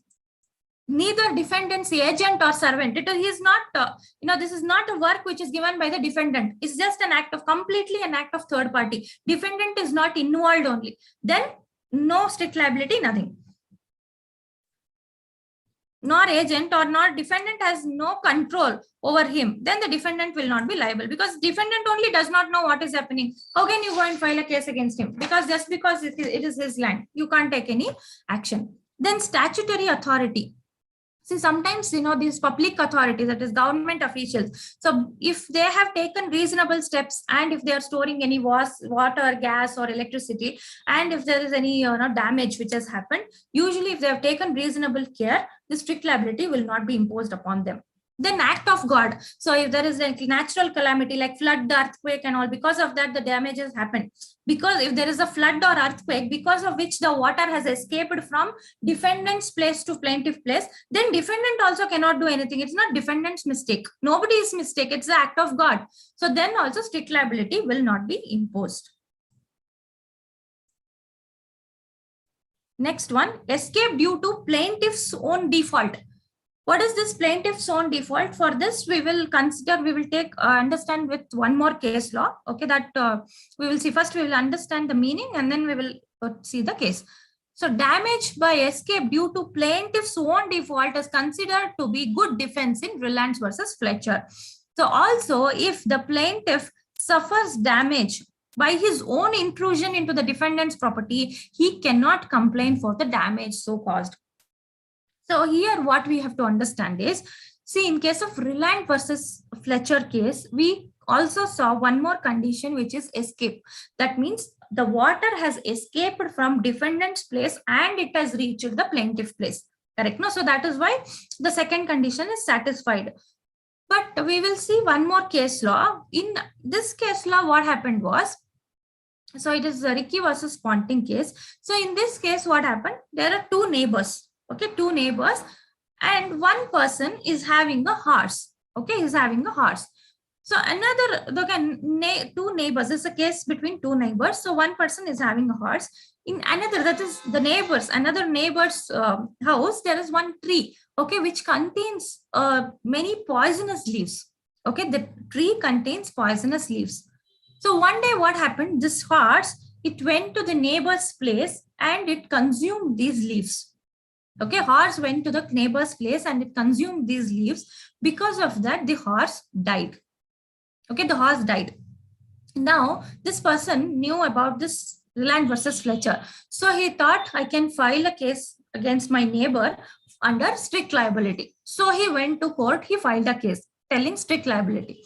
neither defendant's agent or servant, he is not, this is not a work which is given by the defendant. It's just completely an act of third party. Defendant is not involved only. Then no strict liability, nothing. Nor agent or not defendant has no control over him, then the defendant will not be liable, because defendant only does not know what is happening. How can you go and file a case against him? Because just because it is his land, you can't take any action. Then statutory authority. See, sometimes, these public authorities, that is government officials. So if they have taken reasonable steps, and if they are storing any water, gas or electricity, and if there is any damage which has happened, usually if they have taken reasonable care, the strict liability will not be imposed upon them. Then act of God. So if there is a natural calamity like flood, earthquake and all, because of that the damages happen. Because if there is a flood or earthquake because of which the water has escaped from defendant's place to plaintiff place, then defendant also cannot do anything. It's not defendant's mistake. Nobody's mistake. It's the act of God. So then also strict liability will not be imposed. Next one, escape due to plaintiff's own default. What is this plaintiff's own default? For this, we will understand with one more case law. Okay, that we will see. First, we will understand the meaning and then we will see the case. So damage by escape due to plaintiff's own default is considered to be good defense in Rylands versus Fletcher. So also, if the plaintiff suffers damage by his own intrusion into the defendant's property, he cannot complain for the damage so caused. So here what we have to understand is, see, in case of Rylands versus Fletcher case, we also saw one more condition, which is escape. That means the water has escaped from defendant's place and it has reached the plaintiff place. Correct? No? So that is why the second condition is satisfied. But we will see one more case law. In this case law, what happened was, so it is the Ricky versus Ponting case. So in this case, what happened? There are two neighbors. Okay, two neighbors, and one person is having a horse. Okay, he's having a horse. So two neighbors. This is a case between two neighbors. So one person is having a horse. In another, that is the another neighbor's house, there is one tree. Okay, which contains many poisonous leaves. Okay, the tree contains poisonous leaves. So one day, what happened? This horse, it went to the neighbor's place and it consumed these leaves. Okay, horse went to the neighbor's place and it consumed these leaves. Because of that, the horse died. Okay, the horse died. Now, this person knew about this Rylands versus Fletcher. So he thought, I can file a case against my neighbor under strict liability. So he went to court, he filed a case telling strict liability.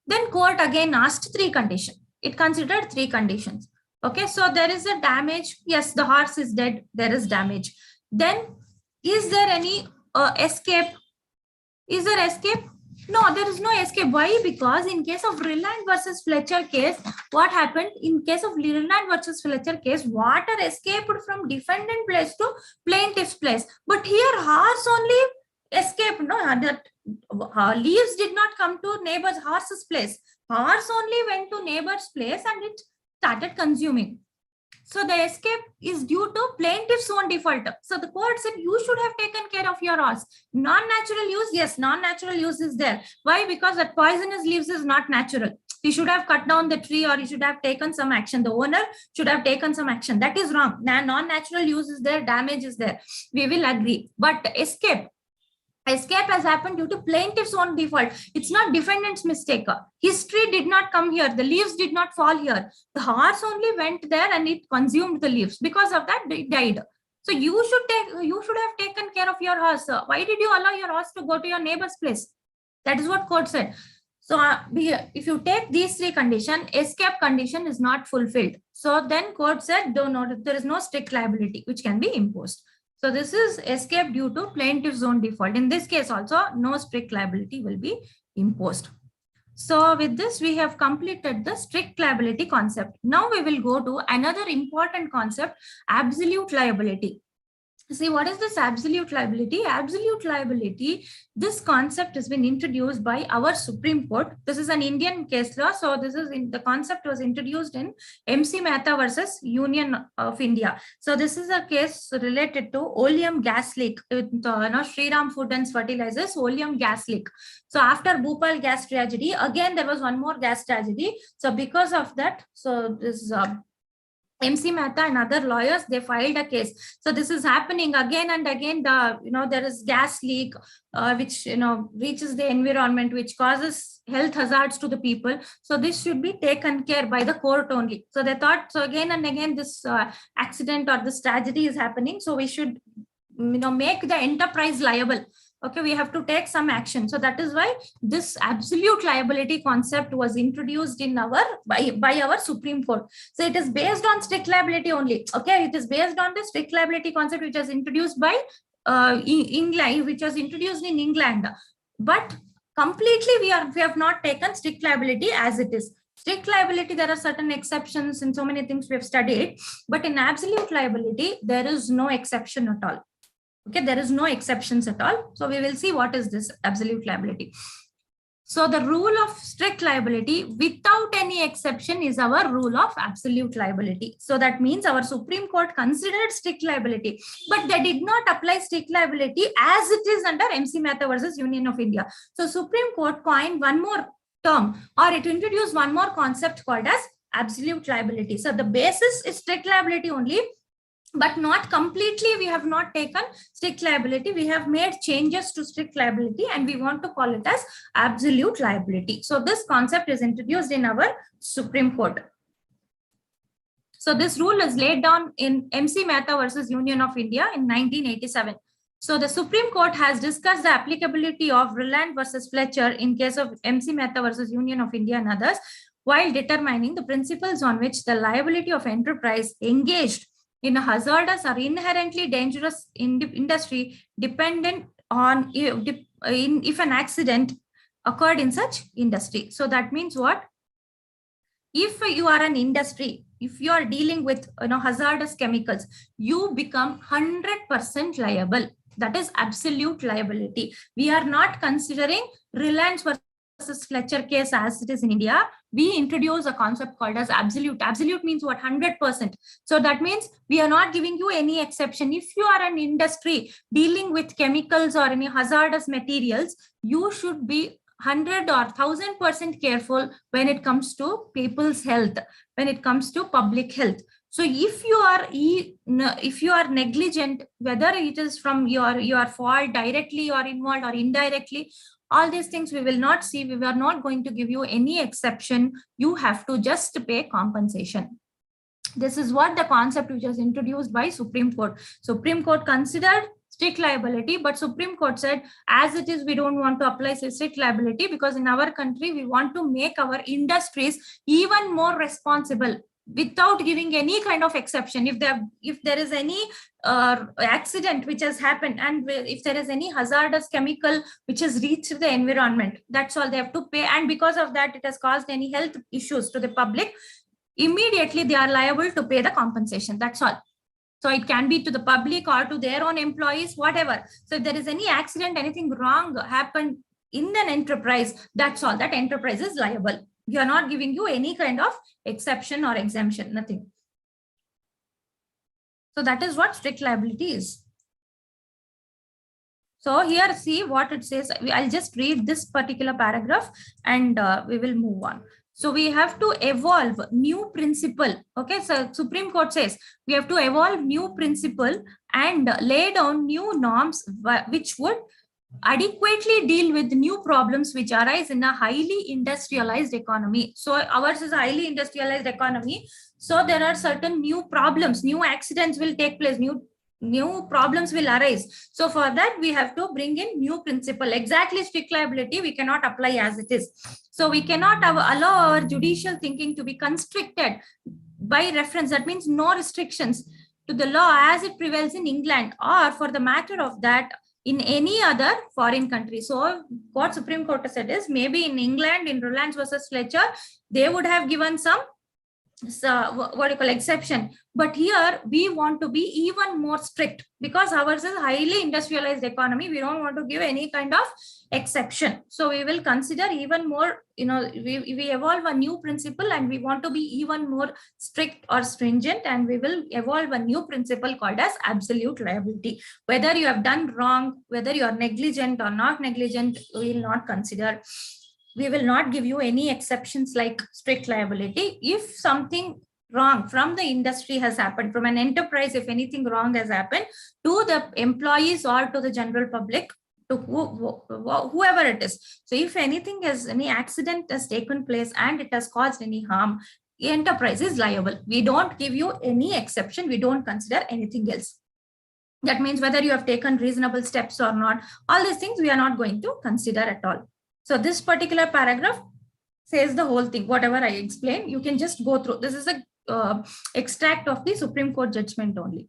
Then court again asked three conditions. It considered three conditions. Okay, so there is a damage. Yes, the horse is dead. There is damage. Then, is there any escape? Is there escape? No, there is no escape. Why? Because in case of Rylands versus Fletcher case, what happened? In case of Rylands versus Fletcher case, water escaped from defendant place to plaintiff's place. But here, horse only escaped. No, that leaves did not come to neighbor's horse's place. Horse only went to neighbor's place and it started consuming. So the escape is due to plaintiff's own default. So the court said you should have taken care of your horse. Non-natural use, yes, non-natural use is there. Why? Because that poisonous leaves is not natural. He should have cut down the tree or he should have taken some action. The owner should have taken some action. That is wrong. Non-natural use is there, damage is there. We will agree. But escape has happened due to plaintiff's own default. It's not defendant's mistake. History did not come here. The leaves did not fall here. The horse only went there and it consumed the leaves. Because of that, it died. So you should have taken care of your horse. Why did you allow your horse to go to your neighbor's place? That is what court said. So if you take these three conditions, escape condition is not fulfilled. So then court said, there is no strict liability which can be imposed. So this is escape due to plaintiff's own default. In this case also, no strict liability will be imposed. So with this, we have completed the strict liability concept. Now we will go to another important concept, absolute liability. See, what is this absolute liability? Absolute liability, this concept has been introduced by our Supreme Court. This is an Indian case law. So this is the concept was introduced in MC Mehta versus Union of India. So this is a case related to oleum gas leak with Shriram Food and Fertilizers, oleum gas leak. So after Bhopal gas tragedy, again there was one more gas tragedy. So because of that, so this MC Mehta and other lawyers, they filed a case. So this is happening again and again. There is gas leak, which reaches the environment, which causes health hazards to the people. So this should be taken care by the court only. So they thought, so again and again this accident or this tragedy is happening. So we should make the enterprise liable. Okay, we have to take some action. So that is why this absolute liability concept was introduced in by our Supreme Court. So it is based on strict liability only. Okay, it is based on the strict liability concept which was introduced by England, which was introduced in England. But completely we have not taken strict liability as it is. Strict liability, there are certain exceptions and so many things we have studied, but in absolute liability, there is no exception at all. Okay, there is no exceptions at all. So we will see what is this absolute liability. So the rule of strict liability without any exception is our rule of absolute liability. So that means our Supreme Court considered strict liability, but they did not apply strict liability as it is under MC Mehta versus Union of India. So Supreme Court coined one more term, or it introduced one more concept called as absolute liability. So the basis is strict liability only, but not completely. We have not taken strict liability. We have made changes to strict liability and we want to call it as absolute liability. So this concept is introduced in our Supreme Court. So this rule is laid down in MC Mehta versus Union of India in 1987. So the Supreme Court has discussed the applicability of Rylands versus Fletcher in case of MC Mehta versus Union of India and others, while determining the principles on which the liability of enterprise engaged in a hazardous or inherently dangerous industry dependent on if an accident occurred in such industry. So that means what? If you are an industry, if you are dealing with hazardous chemicals, you become 100% liable. That is absolute liability. We are not considering Rylands versus Fletcher case as it is in India. We introduce a concept called as absolute. Absolute means what? 100%. So that means we are not giving you any exception. If you are an industry dealing with chemicals or any hazardous materials, you should be 100 or 1000% careful when it comes to people's health, when it comes to public health. So if you are negligent, whether it is from your fault directly or involved or indirectly, all these things we will not see. We are not going to give you any exception. You have to just pay compensation. This is what the concept which was introduced by Supreme Court. Supreme Court considered strict liability, but Supreme Court said, as it is, we don't want to apply strict liability because in our country, we want to make our industries even more responsible without giving any kind of exception. If there is any accident which has happened and if there is any hazardous chemical which has reached the environment, that's all they have to pay. And because of that, it has caused any health issues to the public, immediately they are liable to pay the compensation. That's all. So it can be to the public or to their own employees, whatever. So if there is any accident, anything wrong happened in an enterprise, that's all. That enterprise is liable. We are not giving you any kind of exception or exemption, nothing. So that is what strict liability is. So here, see what it says. I'll just read this particular paragraph and we will move on. So we have to evolve new principle. Okay, so Supreme Court says we have to evolve new principle and lay down new norms which would adequately deal with new problems which arise in a highly industrialized economy. So ours is a highly industrialized economy. So there are certain new problems, new accidents will take place, new problems will arise. So for that, we have to bring in new principle. Exactly strict liability, we cannot apply as it is. So we cannot allow our judicial thinking to be constricted by reference. That means no restrictions to the law as it prevails in England, or for the matter of that, in any other foreign country. So what Supreme Court said is, maybe in England, in Rylands versus Fletcher, they would have given some what do you call exception, but here we want to be even more strict because ours is highly industrialized economy. We don't want to give any kind of exception, so we will consider even more, we evolve a new principle and we want to be even more strict or stringent, and we will evolve a new principle called as absolute liability. Whether you have done wrong, whether you are negligent or not negligent, we will not consider. We will not give you any exceptions like strict liability. If something wrong from the industry has happened, from an enterprise, if anything wrong has happened to the employees or to the general public, to whoever it is. So if anything has, any accident has taken place and it has caused any harm, the enterprise is liable. We don't give you any exception. We don't consider anything else. That means whether you have taken reasonable steps or not, all these things we are not going to consider at all. So this particular paragraph says the whole thing. Whatever I explained, you can just go through. This is a extract of the Supreme Court judgment only.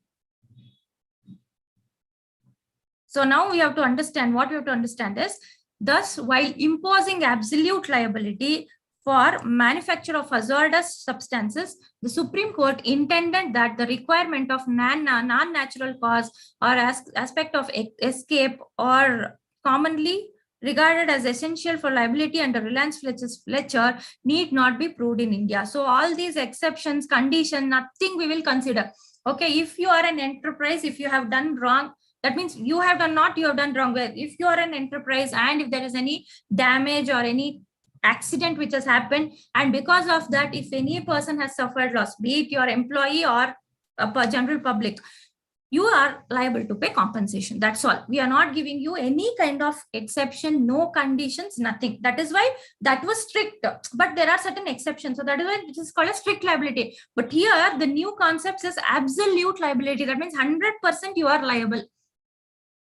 So now we have to understand, what we have to understand is, thus, while imposing absolute liability for manufacture of hazardous substances, the Supreme Court intended that the requirement of non-natural cause or aspect of escape, or commonly regarded as essential for liability under Rylands Fletcher, need not be proved in India. So all these exceptions, condition, nothing we will consider. Okay, if you are an enterprise, if you have done wrong, that means you have done not, you have done wrong. If you are an enterprise and if there is any damage or any accident which has happened, and because of that, if any person has suffered loss, be it your employee or a general public, you are liable to pay compensation. That's all. We are not giving you any kind of exception, no conditions, nothing. That is why that was strict, but there are certain exceptions. So that is why it is called a strict liability. But here the new concept is absolute liability. That means 100% you are liable.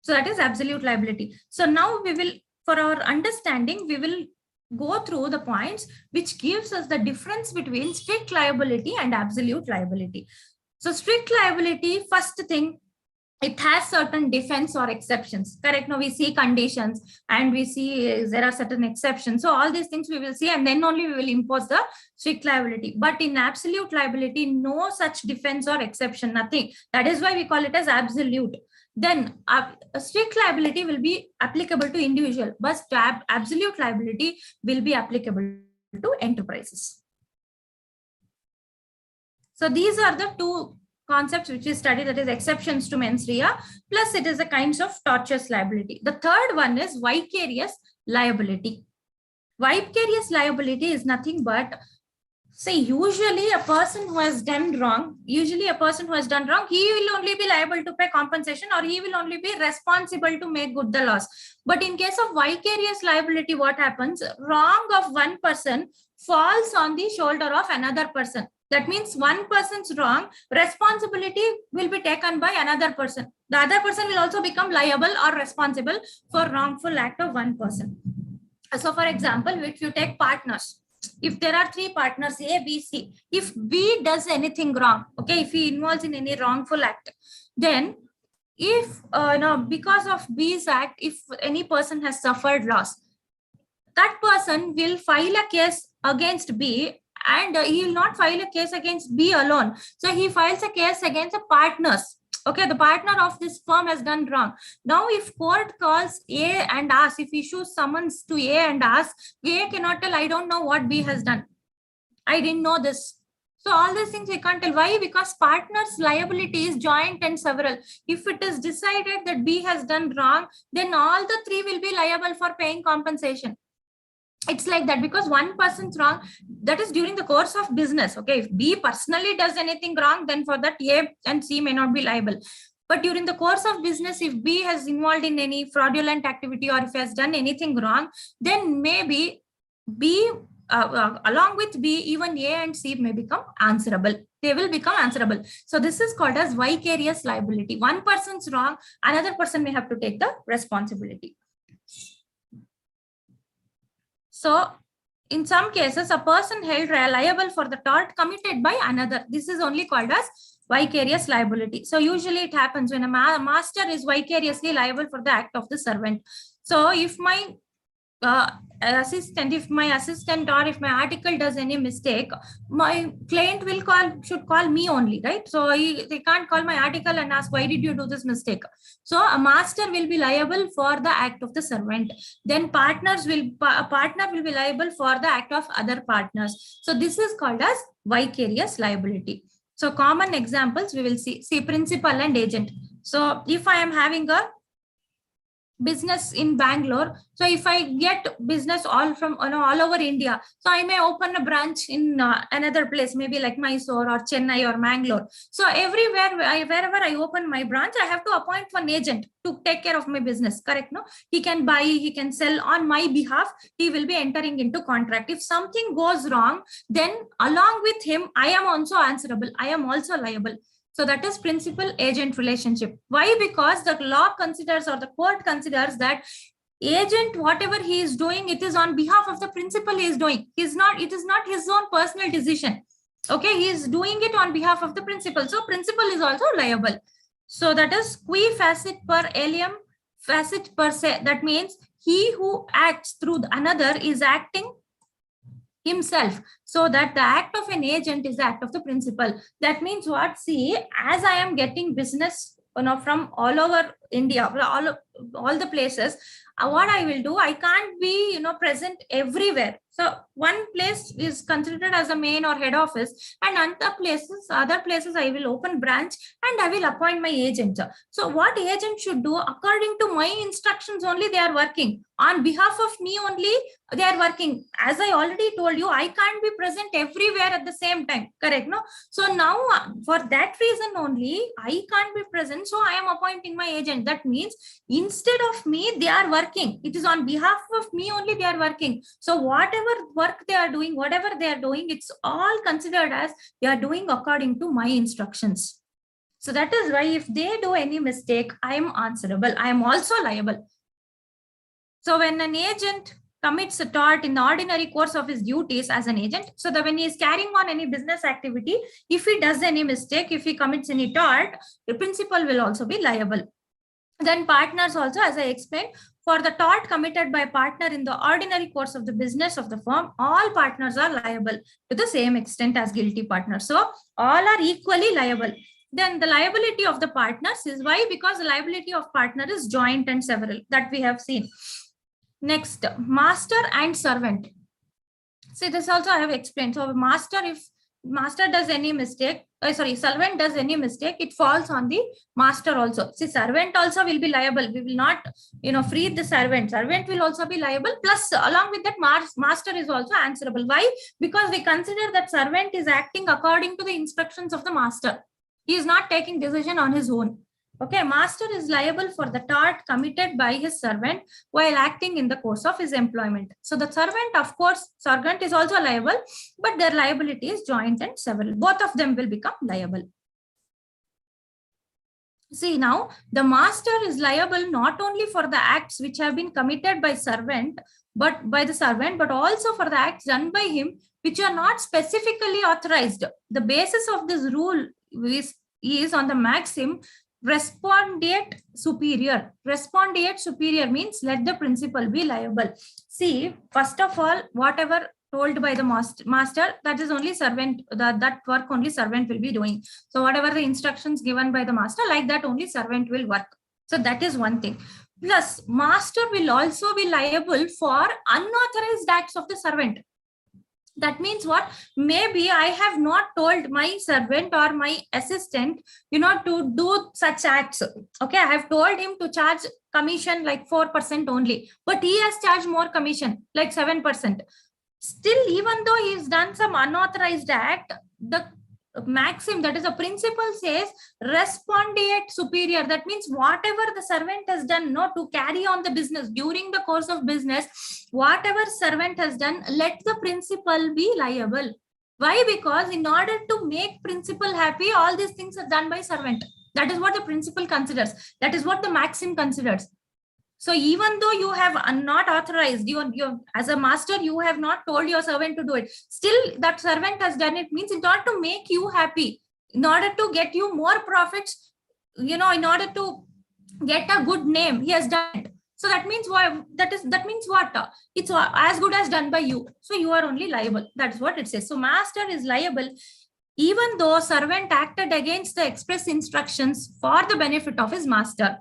So that is absolute liability. So now we will, for our understanding, we will go through the points which gives us the difference between strict liability and absolute liability. So strict liability, first thing, it has certain defense or exceptions. Correct? Now we see conditions and we see there are certain exceptions. So all these things we will see, and then only we will impose the strict liability. But in absolute liability, no such defense or exception, nothing. That is why we call it as absolute. Then a strict liability will be applicable to individual, but absolute liability will be applicable to enterprises. So these are the two concepts which is studied, that is exceptions to mens rea, plus it is the kinds of tortious liability. The third one is vicarious liability. Vicarious liability is nothing but, say, usually a person who has done wrong, he will only be liable to pay compensation, or he will only be responsible to make good the loss. But in case of vicarious liability, what happens? Wrong of one person falls on the shoulder of another person. That means one person's wrong, responsibility will be taken by another person. The other person will also become liable or responsible for wrongful act of one person. So for example, if you take partners, if there are three partners, A, B, C, if B does anything wrong, okay, if he involves in any wrongful act, then if because of B's act, if any person has suffered loss, that person will file a case against B, and he will not file a case against B alone. So he files a case against the partners. Okay, the partner of this firm has done wrong. Now, if court calls A and asks, if issues summons to A and asks, A cannot tell, I don't know what B has done. I didn't know this. So all these things we can't tell. Why? Because partners' liability is joint and several. If it is decided that B has done wrong, then all the three will be liable for paying compensation. It's like that, because one person's wrong, that is during the course of business. Okay, if B personally does anything wrong, then for that A and C may not be liable. But during the course of business, if B has involved in any fraudulent activity, or if he has done anything wrong, then maybe B, along with B, even A and C may become answerable. They will become answerable. So this is called as vicarious liability. One person's wrong, another person may have to take the responsibility. So in some cases, a person held liable for the tort committed by another. This is only called as vicarious liability. So usually it happens when a master is vicariously liable for the act of the servant. So if my assistant, if my assistant or if my article does any mistake, my client should call me only, right? So they can't call my article and ask, why did you do this mistake? So a master will be liable for the act of the servant. Then a partner will be liable for the act of other partners. So this is called as vicarious liability. So common examples we will see principal and agent. So if I am having a business in Bangalore, so if I get business all over India, so I may open a branch in another place, maybe like Mysore or Chennai or Mangalore. So everywhere, wherever I open my branch, I have to appoint one agent to take care of my business, correct? No, he can buy, he can sell on my behalf, he will be entering into contract. If something goes wrong, then along with him, I am also answerable, I am also liable. So that is principal agent relationship. Why? Because the law considers, or the court considers, that agent, whatever he is doing, it is on behalf of the principal he is doing. It is not his own personal decision. Okay, he is doing it on behalf of the principal. So principal is also liable. So that is qui facit per alium facit per se. That means he who acts through another is acting himself. So that the act of an agent is the act of the principal. That means what? See, as I am getting business from all over India, all the places, what I will do, I can't be present everywhere. So one place is considered as a main or head office, and other places I will open branch and I will appoint my agent. So what agent should do, according to my instructions only they are working. On behalf of me only they are working. As I already told you, I can't be present everywhere at the same time, correct? No. So now for that reason only I can't be present, so I am appointing my agent. That means instead of me they are working. It is on behalf of me only they are working. So whatever work they are doing, whatever they are doing, it's all considered as they are doing according to my instructions. So that is why if they do any mistake, I am answerable, I am also liable. So when an agent commits a tort in the ordinary course of his duties as an agent, so that when he is carrying on any business activity, if he does any mistake, if he commits any tort, the principal will also be liable. Then partners also, as I explained, for the tort committed by partner in the ordinary course of the business of the firm, all partners are liable to the same extent as guilty partners. So all are equally liable. Then the liability of the partners is why? Because the liability of partner is joint and several, that we have seen. Next, master and servant. See, this also I have explained. So master, if master does any mistake, servant does any mistake, it falls on the master also. See, servant also will be liable. We will not, free the servant. Servant will also be liable. Plus, along with that, master is also answerable. Why? Because we consider that servant is acting according to the instructions of the master. He is not taking decision on his own. Okay, master is liable for the tort committed by his servant while acting in the course of his employment. So the servant, of course, servant is also liable, but their liability is joint and several. Both of them will become liable. See, now the master is liable not only for the acts which have been committed by servant, but also for the acts done by him which are not specifically authorized. The basis of this rule is on the maxim respondeat superior. Respondeat superior means let the principal be liable. See, first of all, whatever told by the master, that is only servant, that work only servant will be doing. So whatever the instructions given by the master, like that only servant will work. So that is one thing. Plus, master will also be liable for unauthorized acts of the servant. That means what? Maybe I have not told my servant or my assistant, to do such acts. Okay, I have told him to charge commission like 4% only, but he has charged more commission, like 7%. Still, even though he has done some unauthorized act, the maxim, that is a principle, says respondeat superior. That means whatever the servant has done to carry on the business during the course of business, whatever servant has done, let the principal be liable. Why? Because in order to make principal happy, all these things are done by servant. That is what the principal considers. That is what the maxim considers. So even though you have not authorized, you as a master, you have not told your servant to do it, still that servant has done it. Means in order to make you happy, in order to get you more profits, in order to get a good name, he has done it. So that means what? That means what? It's as good as done by you. So you are only liable. That's what it says. So master is liable even though servant acted against the express instructions for the benefit of his master.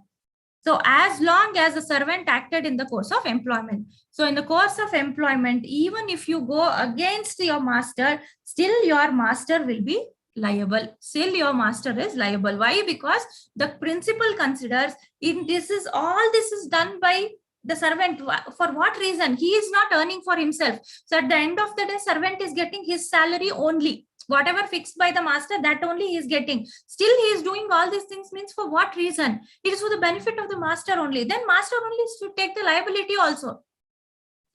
So as long as the servant acted in the course of employment. So in the course of employment, even if you go against your master, still your master will be liable. Still your master is liable. Why? Because the principle considers this is done by the servant. For what reason? He is not earning for himself. So at the end of the day, servant is getting his salary only. Whatever fixed by the master, that only he is getting. Still he is doing all these things, means for what reason? It is for the benefit of the master only. Then master only should take the liability also.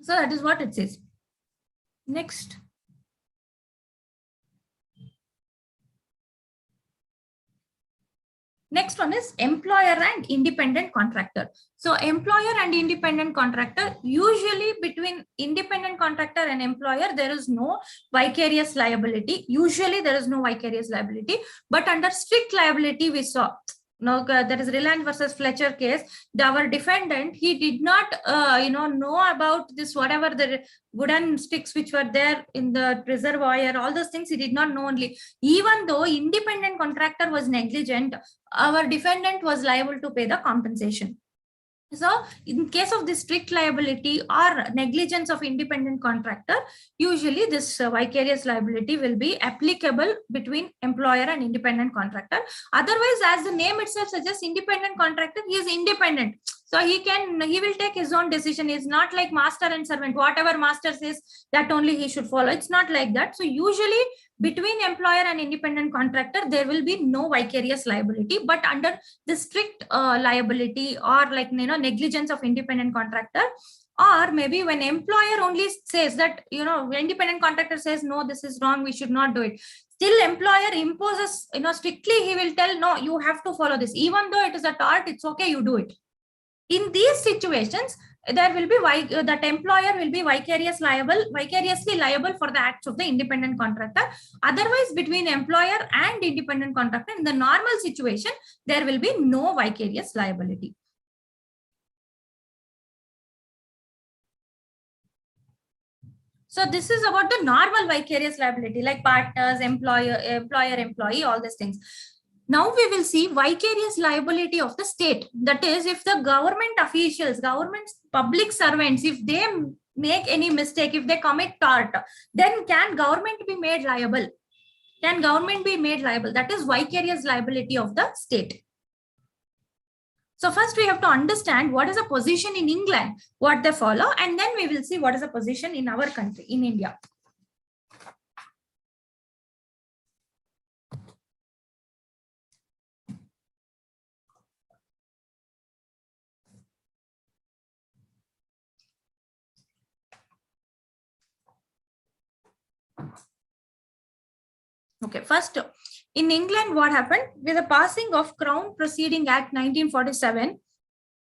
So that is what it says. Next. Next one is employer and independent contractor. So employer and independent contractor, usually between independent contractor and employer, there is no vicarious liability. Usually there is no vicarious liability, but under strict liability we saw. Now there is Rylands versus Fletcher case. Our defendant, he did not know about this, whatever the wooden sticks which were there in the reservoir, all those things he did not know only. Even though independent contractor was negligent, our defendant was liable to pay the compensation. So in case of this strict liability or negligence of independent contractor, usually this vicarious liability will be applicable between employer and independent contractor. Otherwise, as the name itself suggests, independent contractor, he is independent. So he will take his own decision. It's not like master and servant. Whatever master says, that only he should follow. It's not like that. So usually between employer and independent contractor, there will be no vicarious liability, but under the strict liability or negligence of independent contractor, or maybe when employer only says that, independent contractor says, no, this is wrong, we should not do it. Still employer imposes, strictly he will tell, no, you have to follow this. Even though it is a tort, it's okay, you do it. In these situations, there will be that employer will be vicariously liable for the acts of the independent contractor. Otherwise, between employer and independent contractor, in the normal situation, there will be no vicarious liability. So this is about the normal vicarious liability, like partners, employer, employee, all these things. Now we will see vicarious liability of the state. That is, if the government officials, government public servants, if they make any mistake, if they commit tort, then can government be made liable? Can government be made liable? That is vicarious liability of the state. So first we have to understand what is a position in England, what they follow, and then we will see what is a position in our country, in India. Okay, first, in England, what happened with the passing of Crown Proceeding Act 1947?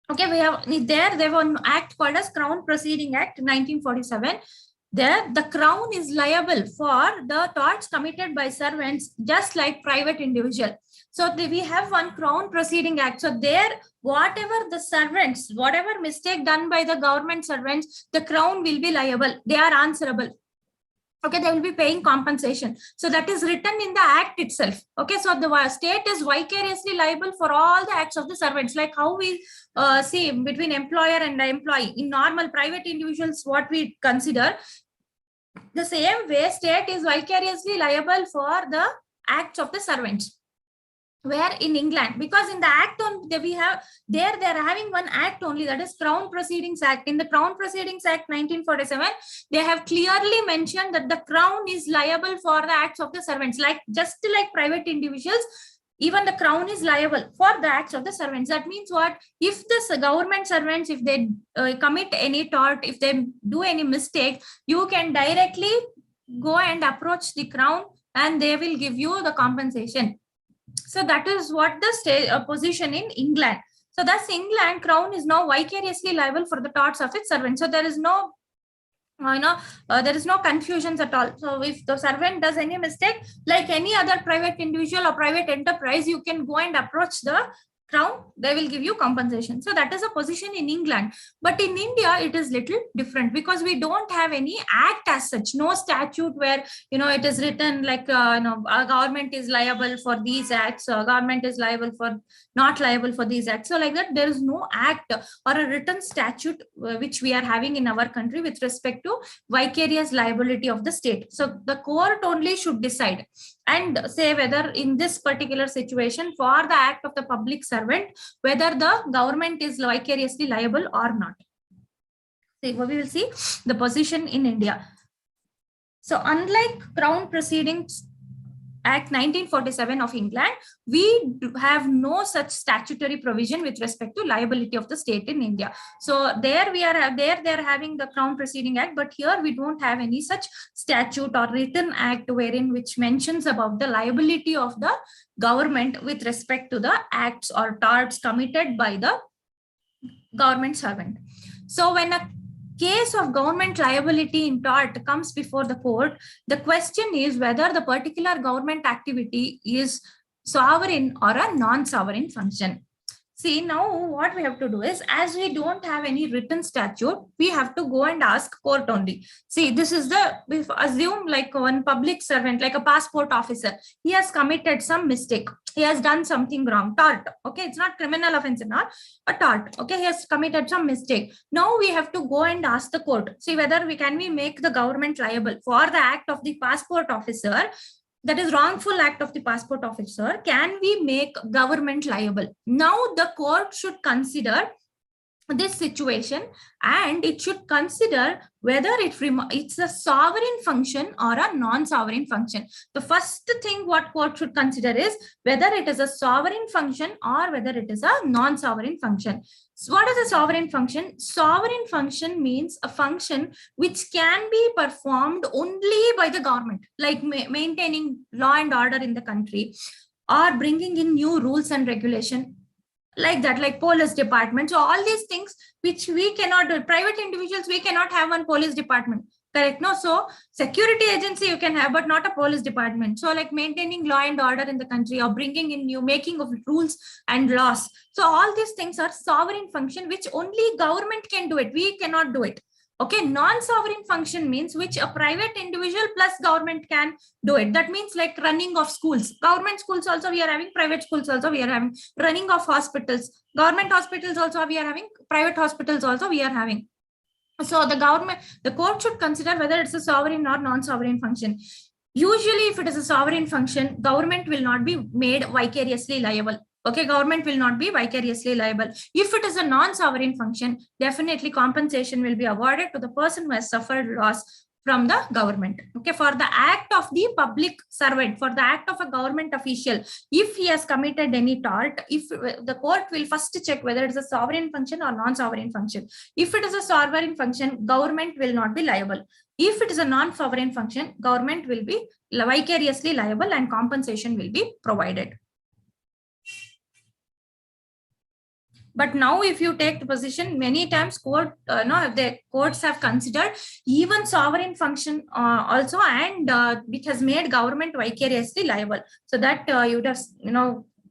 Okay, we have an act called as Crown Proceeding Act 1947. There, the Crown is liable for the torts committed by servants, just like private individual. So we have one Crown Proceeding Act. So there, whatever the servants, whatever mistake done by the government servants, the Crown will be liable. They are answerable. Okay, they will be paying compensation. So that is written in the act itself. Okay, so the state is vicariously liable for all the acts of the servants, like how we see between employer and employee. In normal private individuals, what we consider, the same way state is vicariously liable for the acts of the servants. Where in England, because in the act they're having one act only, that is Crown Proceedings Act. In the Crown Proceedings Act 1947, they have clearly mentioned that the Crown is liable for the acts of the servants, just like private individuals. Even the Crown is liable for the acts of the servants. That means what? If the government servants, if they commit any tort, if they do any mistake, you can directly go and approach the Crown and they will give you the compensation. So that is what the position in England. So thus England, Crown is now vicariously liable for the torts of its servants. So there is no there is no confusions at all. So if the servant does any mistake, like any other private individual or private enterprise, you can go and approach the Crown, they will give you compensation. So that is a position in England. But in India, it is little different because we don't have any act as such, no statute where, it is written like, a government is liable for these acts, government is liable for, not liable for these acts. So like that, there is no act or a written statute which we are having in our country with respect to vicarious liability of the state. So the court only should decide and say whether in this particular situation for the act of the public servant, whether the government is vicariously liable or not. We will see the position in India. So unlike Crown Proceedings Act 1947 of England, we have no such statutory provision with respect to liability of the state in India. So there we are, they are having the Crown Proceeding Act, but here we don't have any such statute or written act wherein which mentions about the liability of the government with respect to the acts or torts committed by the government servant. So when a case of government liability in tort comes before the court, the question is whether the particular government activity is sovereign or a non-sovereign function. See, now what we have to do is, as we don't have any written statute, we have to go and ask court only. See, this is we assume like one public servant, like a passport officer, he has committed some mistake. He has done something wrong, tort. Okay, it's not criminal offense, not a tort. Okay, he has committed some mistake. Now we have to go and ask the court. See whether can we make the government liable for the act of the passport officer, that is wrongful act of the passport officer, can we make government liable? Now the court should consider this situation and it should consider whether it's a sovereign function or a non-sovereign function. The first thing what court should consider is whether it is a sovereign function or whether it is a non-sovereign function. So what is a sovereign function? Sovereign function means a function which can be performed only by the government, like maintaining law and order in the country or bringing in new rules and regulation, like that, like police department. So all these things which we cannot do, private individuals, we cannot have one police department, correct? No, so security agency you can have, but not a police department. So like maintaining law and order in the country or bringing in new, making of rules and laws. So all these things are sovereign function which only government can do it, we cannot do it. Okay, non-sovereign function means which a private individual plus government can do it. That means like running of schools, government schools also we are having, private schools also we are having, running of hospitals, government hospitals also we are having, private hospitals also we are having. So the court should consider whether it's a sovereign or non-sovereign function. Usually if it is a sovereign function, government will not be made vicariously liable. Okay, government will not be vicariously liable. If it is a non-sovereign function, definitely compensation will be awarded to the person who has suffered loss from the government. Okay, for the act of the public servant, for the act of a government official, if he has committed any tort, if the court will first check whether it's a sovereign function or non-sovereign function. If it is a sovereign function, government will not be liable. If it is a non-sovereign function, government will be vicariously liable and compensation will be provided. But now if you take the position, many times the courts have considered even sovereign function also, and it has made government vicariously liable. So that you just,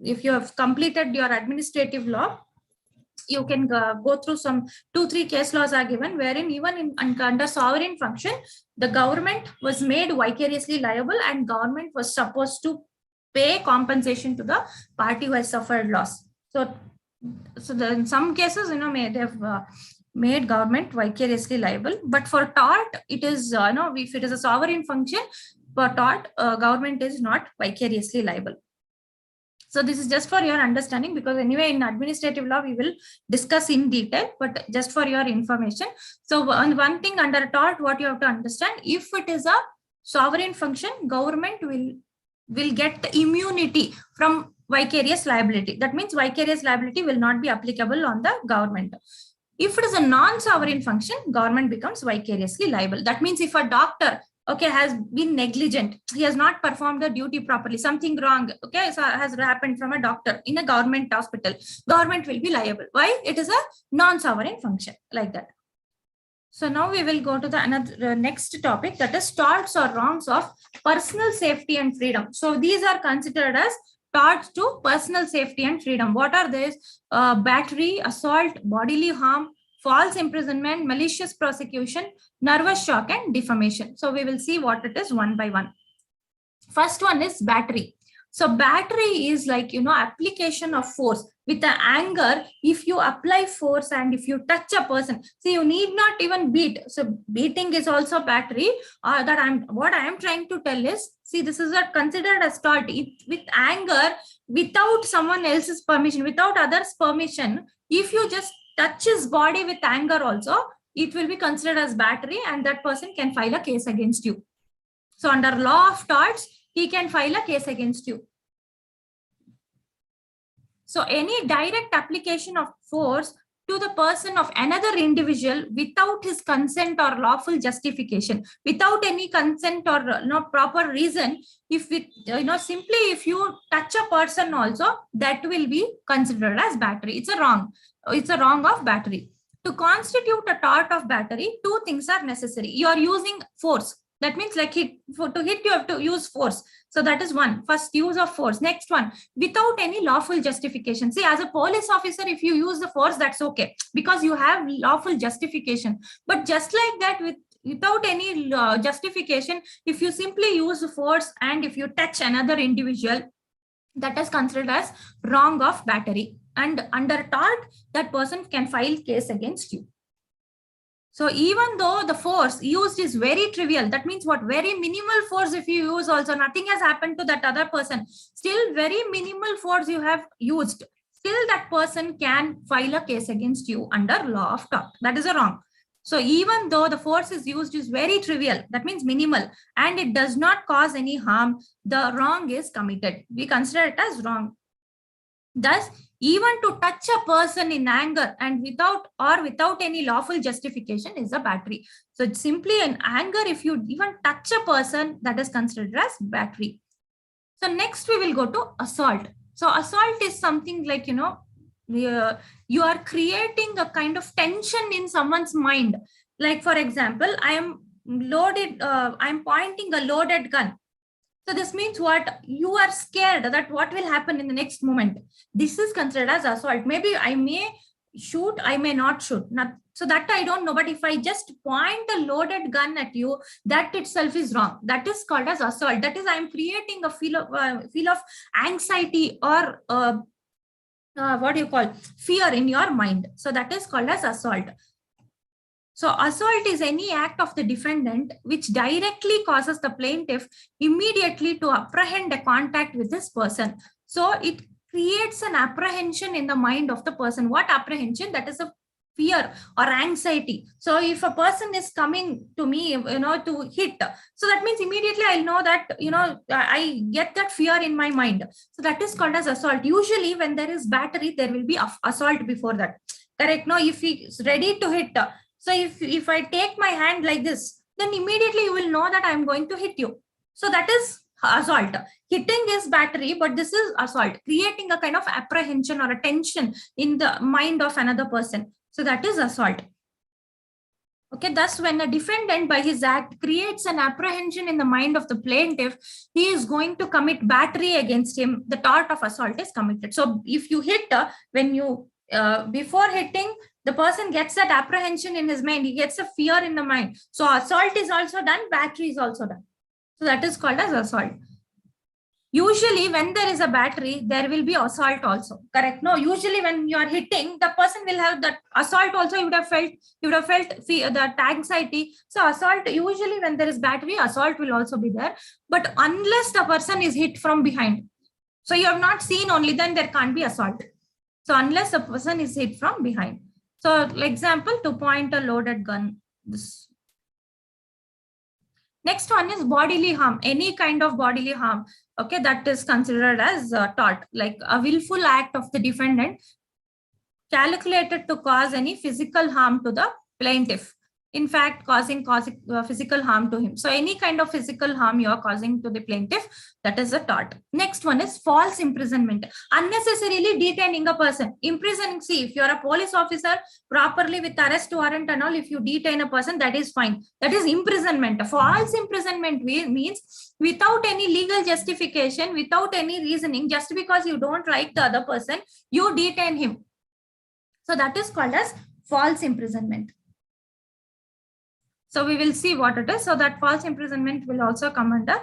if you have completed your administrative law, you can go through some 2-3 case laws are given wherein even under sovereign function, the government was made vicariously liable and government was supposed to pay compensation to the party who has suffered loss. So in some cases, they have made government vicariously liable, but for tort, it is, if it is a sovereign function, for tort, government is not vicariously liable. So this is just for your understanding, because anyway, in administrative law, we will discuss in detail, but just for your information. So one thing under tort, what you have to understand, if it is a sovereign function, government will get the immunity from vicarious liability. That means vicarious liability will not be applicable on the government. If it is a non-sovereign function, government becomes vicariously liable. That means if a doctor, has been negligent, he has not performed the duty properly, something wrong, has happened from a doctor in a government hospital, government will be liable. Why? It is a non-sovereign function, like that. So now we will go to the next topic, that is torts or wrongs of personal safety and freedom. So these are considered as torts to personal safety and freedom. What are these? Battery, assault, bodily harm, false imprisonment, malicious prosecution, nervous shock, and defamation. So we will see what it is one by one. First one is battery. So battery is like, application of force with the anger. If you apply force and if you touch a person, so you need not even beat. So beating is also battery. What I am trying to tell is, see, this is considered as tort. With anger, without someone else's permission, without others' permission, if you just touch his body with anger also, it will be considered as battery, and that person can file a case against you. So under law of torts, he can file a case against you. So any direct application of force to the person of another individual without his consent or lawful justification, without any consent or no proper reason, if it, simply if you touch a person also, that will be considered as battery. It's a wrong of battery. To constitute a tort of battery, two things are necessary. You are using force. That means like to hit, you have to use force. So that is one, first use of force. Next one, without any lawful justification. See, as a police officer, if you use the force, that's okay, because you have lawful justification. But just like that, without any justification, if you simply use force and if you touch another individual, that is considered as wrong of battery. And under tort, that person can file case against you. So even though the force used is very trivial, that means what? Very minimal force if you use also, nothing has happened to that other person. Still very minimal force you have used. Still that person can file a case against you under law of tort. That is a wrong. So even though the force is used is very trivial, that means minimal, and it does not cause any harm, the wrong is committed. We consider it as wrong. Thus, even to touch a person in anger and without any lawful justification is a battery. So it's simply in anger, if you even touch a person, that is considered as battery. So next we will go to assault. So assault is something like, you are creating a kind of tension in someone's mind. Like for example, I am pointing a loaded gun. So this means what? You are scared that what will happen in the next moment. This is considered as assault. Maybe I may shoot, I may not shoot. So that I don't know. But if I just point a loaded gun at you, that itself is wrong. That is called as assault. That is, I am creating a feel of anxiety or fear in your mind. So that is called as assault. So assault is any act of the defendant which directly causes the plaintiff immediately to apprehend a contact with this person. So it creates an apprehension in the mind of the person. What apprehension? That is a fear or anxiety. So if a person is coming to me, to hit, so that means immediately I'll know that, I get that fear in my mind. So that is called as assault. Usually when there is battery, there will be assault before that. Correct? No, if he is ready to hit, so if I take my hand like this, then immediately you will know that I'm going to hit you. So that is assault. Hitting is battery, but this is assault, creating a kind of apprehension or a tension in the mind of another person. So that is assault. Okay, thus when a defendant by his act creates an apprehension in the mind of the plaintiff, he is going to commit battery against him. The tort of assault is committed. So if you hit, before hitting, the person gets that apprehension in his mind. He gets a fear in the mind. So assault is also done, battery is also done. So that is called as assault. Usually when there is a battery, there will be assault also. Correct? No, usually when you are hitting, the person will have that assault also. You would have felt fear, that anxiety. So assault, usually when there is battery, assault will also be there. But unless the person is hit from behind. So you have not seen, only then there can't be assault. So unless a person is hit from behind. So example, to point a loaded gun. This. Next one is bodily harm, any kind of bodily harm. Okay, that is considered as tort, like a willful act of the defendant calculated to cause any physical harm to the plaintiff. in fact causing physical harm to him. So any kind of physical harm you are causing to the plaintiff, that is a tort. Next one is false imprisonment. Unnecessarily detaining a person. Imprisoning, see, if you are a police officer, properly with arrest warrant and all, if you detain a person, that is fine. That is imprisonment. False imprisonment means without any legal justification, without any reasoning, just because you don't like the other person, you detain him. So that is called as false imprisonment. So we will see what it is. So that false imprisonment will also come under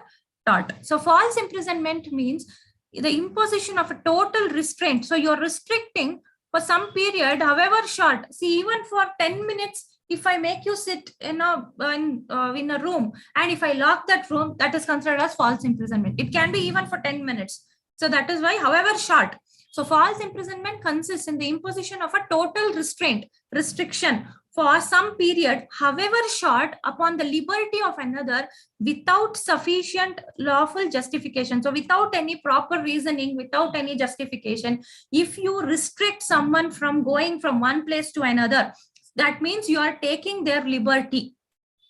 tort. So false imprisonment means the imposition of a total restraint. So you're restricting for some period, however short. See, even for 10 minutes, if I make you sit in a room, and if I lock that room, that is considered as false imprisonment. It can be even for 10 minutes. So that is why, however short. So false imprisonment consists in the imposition of a total restriction for some period, however short, upon the liberty of another without sufficient lawful justification. So without any proper reasoning, without any justification, if you restrict someone from going from one place to another, that means you are taking their liberty.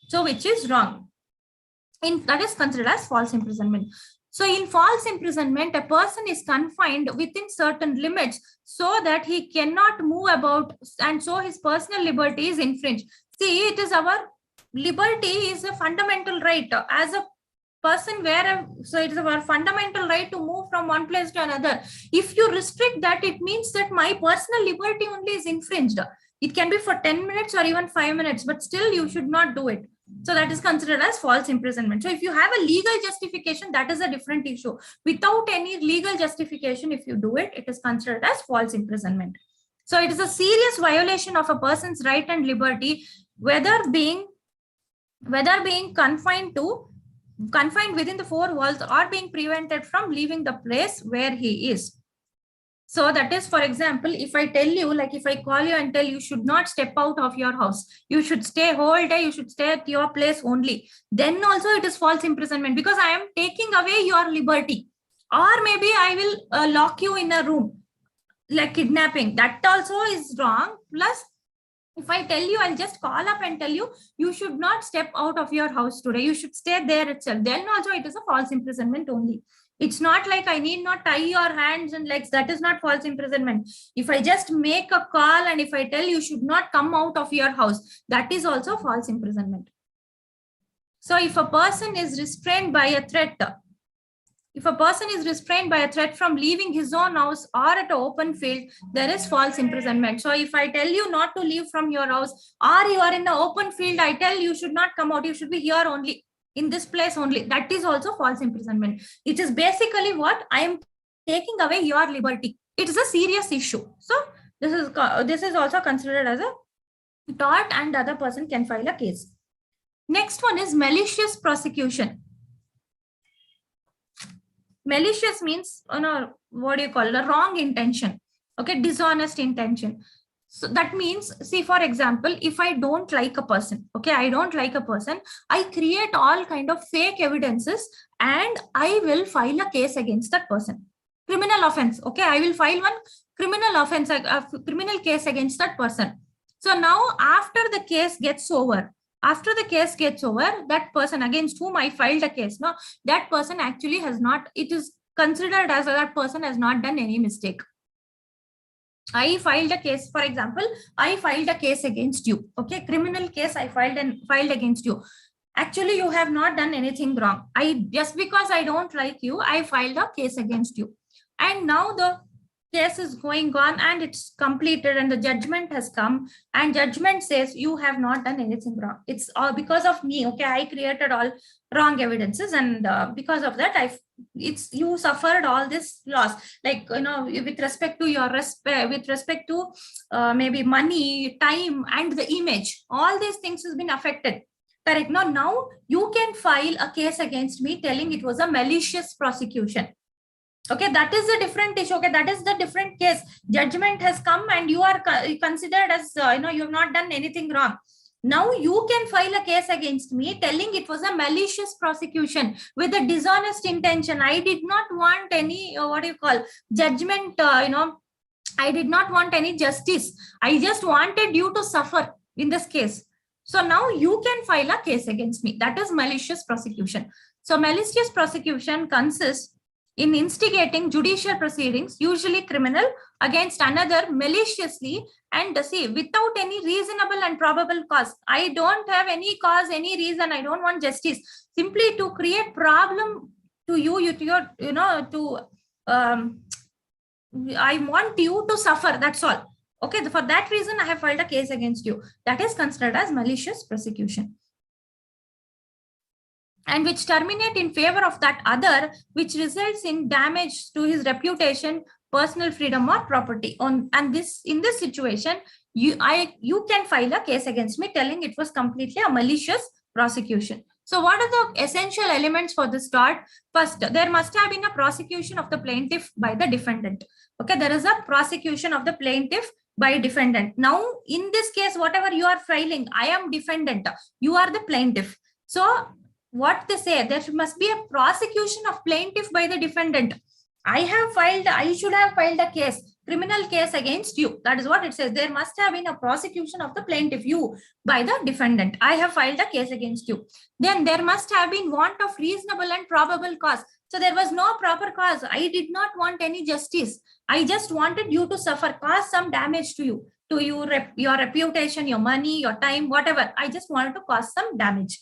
So which is wrong. That is considered as false imprisonment. So in false imprisonment, a person is confined within certain limits so that he cannot move about, and so his personal liberty is infringed. See, it is our liberty is a fundamental right as a person so it is our fundamental right to move from one place to another. If you restrict that, it means that my personal liberty only is infringed. It can be for 10 minutes or even 5 minutes, but still you should not do it. So that is considered as false imprisonment. So if you have a legal justification, that is a different issue. Without any legal justification, if you do it, it is considered as false imprisonment. So it is a serious violation of a person's right and liberty, whether being confined within the four walls or being prevented from leaving the place where he is. So that is, for example, if I tell you, like if I call you and tell you should not step out of your house, you should stay whole day, you should stay at your place only, then also it is false imprisonment, because I am taking away your liberty. Or maybe I will lock you in a room, like kidnapping. That also is wrong. Plus, if I tell you, I'll just call up and tell you, you should not step out of your house today, you should stay there itself, then also it is a false imprisonment only. It's not like I need not tie your hands and legs. That is not false imprisonment. If I just make a call and if I tell you should not come out of your house, that is also false imprisonment. So if a person is restrained by a threat, from leaving his own house or at an open field, there is false imprisonment. So if I tell you not to leave from your house, or you are in the open field, I tell you should not come out, you should be here only, in this place only, that is also false imprisonment. It is basically what I am taking away your liberty. It is a serious issue. So this is also considered as a tort, and other person can file a case. Next one is malicious prosecution. Malicious means, what do you call it? A wrong intention. Okay, dishonest intention. So that means, see, for example, if I don't like a person, I create all kind of fake evidences and I will file a case against that person. Criminal offense. Okay, I will file one criminal offense, a criminal case against that person. So now after the case gets over, that person against whom I filed a case, that person actually has not, it is considered as that person has not done any mistake. I filed a case, for example, I filed a case against you. Okay, criminal case I filed against you. Actually, you have not done anything wrong. Just because I don't like you, I filed a case against you. And now the case is going on and it's completed and the judgment has come, and judgment says you have not done anything wrong. It's all because of me. Okay, I created all wrong evidences, and because of that, you suffered all this loss, like, with respect to your maybe money, time, and the image. All these things has been affected. Correct. Now you can file a case against me telling it was a malicious prosecution. Okay, that is a different issue. Okay, that is the different case. Judgment has come and you are considered as, you have not done anything wrong. Now you can file a case against me telling it was a malicious prosecution with a dishonest intention. I did not want any, judgment, I did not want any justice. I just wanted you to suffer in this case. So now you can file a case against me. That is malicious prosecution. So malicious prosecution consists in instigating judicial proceedings, usually criminal, against another maliciously and see without any reasonable and probable cause. I don't have any cause, any reason. I don't want justice. Simply to create problem to you, I want you to suffer. That's all. Okay, for that reason, I have filed a case against you. That is considered as malicious prosecution. And which terminate in favor of that other, which results in damage to his reputation, personal freedom, or property. In this situation, you can file a case against me, telling it was completely a malicious prosecution. So what are the essential elements for this tort? First, there must have been a prosecution of the plaintiff by the defendant. Okay, there is a prosecution of the plaintiff by defendant. Now, in this case, whatever you are filing, I am defendant, you are the plaintiff. So what they say, there must be a prosecution of plaintiff by the defendant. I should have filed a criminal case against you. That is what it says. There must have been a prosecution of the plaintiff, you, by the defendant. I have filed a case against you. Then there must have been want of reasonable and probable cause. So there was no proper cause. I did not want any justice. I just wanted you to suffer, cause some damage to you, your reputation, your money, your time, whatever. I just wanted to cause some damage.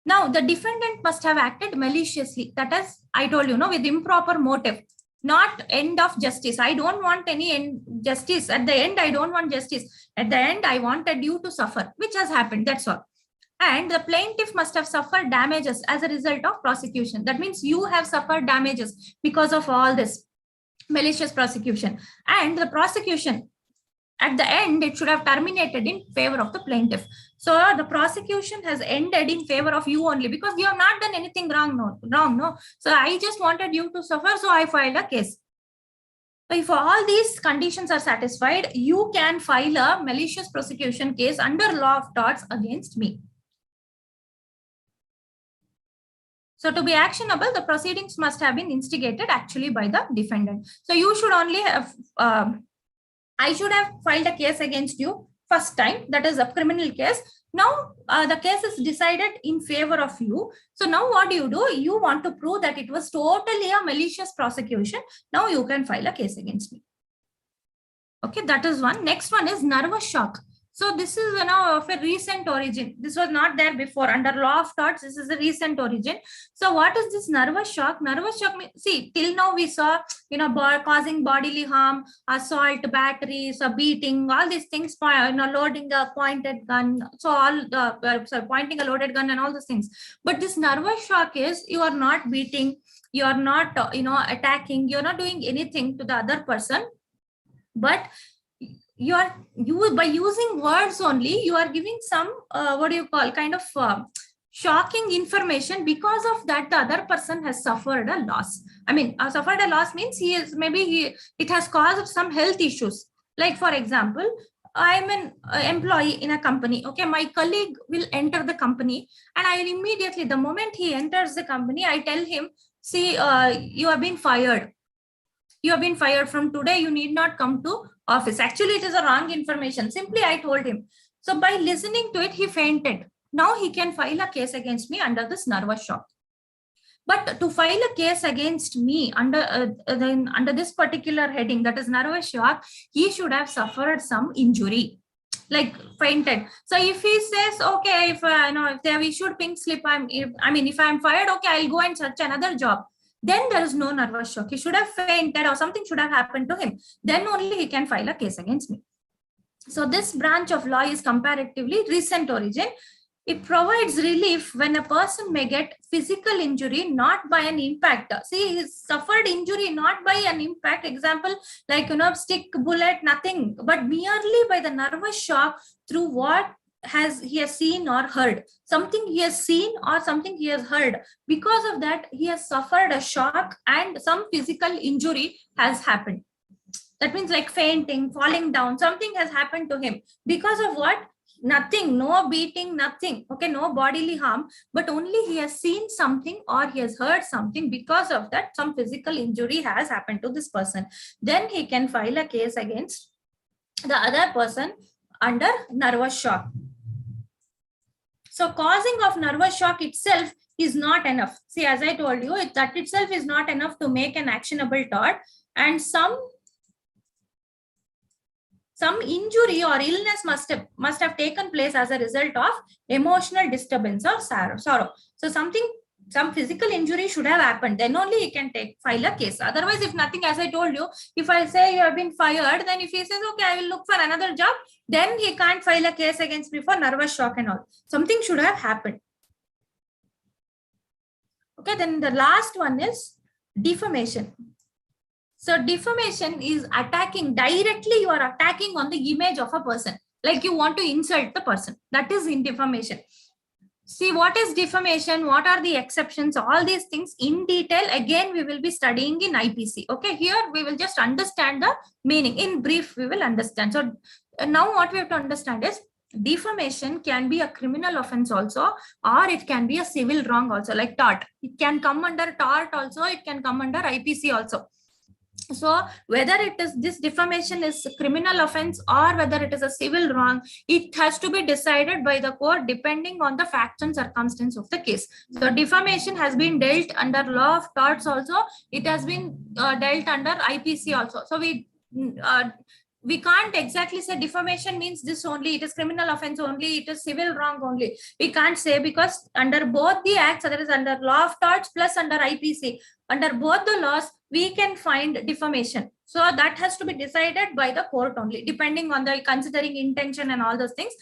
Now, the defendant must have acted maliciously. That is, I told you, with improper motive, not end of justice. I don't want any justice. At the end, I don't want justice. At the end, I wanted you to suffer, which has happened. That's all. And the plaintiff must have suffered damages as a result of prosecution. That means you have suffered damages because of all this malicious prosecution. And the prosecution, at the end, it should have terminated in favor of the plaintiff. So the prosecution has ended in favor of you only because you have not done anything wrong. No. So I just wanted you to suffer, so I filed a case. So if all these conditions are satisfied, you can file a malicious prosecution case under law of torts against me. So to be actionable, the proceedings must have been instigated actually by the defendant. So you should only have, I should have filed a case against you first time, that is a criminal case. Now the case is decided in favor of you. So now what do? You want to prove that it was totally a malicious prosecution. Now you can file a case against me. Okay, that is one. Next one is nervous shock. So this is of a recent origin. This was not there before. Under law of torts, this is a recent origin. So what is this nervous shock? Nervous shock, see, till now we saw, causing bodily harm, assault, batteries, beating, all these things, loading a pointed gun. So pointing a loaded gun and all those things. But this nervous shock is you are not beating, you are not, attacking, you're not doing anything to the other person, but you by using words only, you are giving some kind of shocking information. Because of that, the other person has suffered a loss. I mean, suffered a loss means it has caused some health issues. Like for example, I'm an employee in a company. Okay, my colleague will enter the company, and I immediately, the moment he enters the company, I tell him, see, you have been fired. You have been fired from today. You need not come to office. Actually, it is a wrong information. Simply, I told him. So by listening to it, he fainted. Now he can file a case against me under this nervous shock. But to file a case against me under this particular heading, that is nervous shock, he should have suffered some injury, like fainted. So if he says, okay, if they have issued pink slip, if I'm fired, okay, I'll go and search another job. Then there is no nervous shock. He should have fainted or something should have happened to him. Then only he can file a case against me. So this branch of law is comparatively recent origin. It provides relief when a person may get physical injury not by an impact. See, he suffered injury not by an impact. Example, like, stick, bullet, nothing, but merely by the nervous shock through what he has seen or heard. Something he has seen or something he has heard. Because of that, he has suffered a shock and some physical injury has happened. That means like fainting, falling down, something has happened to him. Because of what? Nothing, no beating, nothing. Okay, no bodily harm, but only he has seen something or he has heard something. Because of that, some physical injury has happened to this person. Then he can file a case against the other person under nervous shock. So causing of nervous shock itself is not enough. See, as I told you, that itself is not enough to make an actionable tort, and some injury or illness must have taken place as a result of emotional disturbance or sorrow. So some physical injury should have happened, then only he can file a case. Otherwise, if nothing, as I told you, if I say you have been fired, then if he says, okay, I will look for another job, then he can't file a case against me for nervous shock and all. Something should have happened. Okay, then the last one is defamation. So defamation is attacking directly, you are attacking on the image of a person, like you want to insult the person. That is in defamation. See, what is defamation? What are the exceptions? All these things in detail, again, we will be studying in IPC. Okay, here we will just understand the meaning. In brief, we will understand. So now what we have to understand is defamation can be a criminal offense also, or it can be a civil wrong also, like tort. It can come under tort also, it can come under IPC also. So whether it is this defamation is a criminal offense or whether it is a civil wrong, it has to be decided by the court depending on the facts and circumstance of the case. So defamation has been dealt under law of torts also. It has been dealt under IPC also. So we can't exactly say defamation means this only, it is criminal offense only, it is civil wrong only. We can't say, because under both the acts, that is under law of torts plus under IPC, under both the laws, we can find defamation. So that has to be decided by the court only, depending on the considering intention and all those things,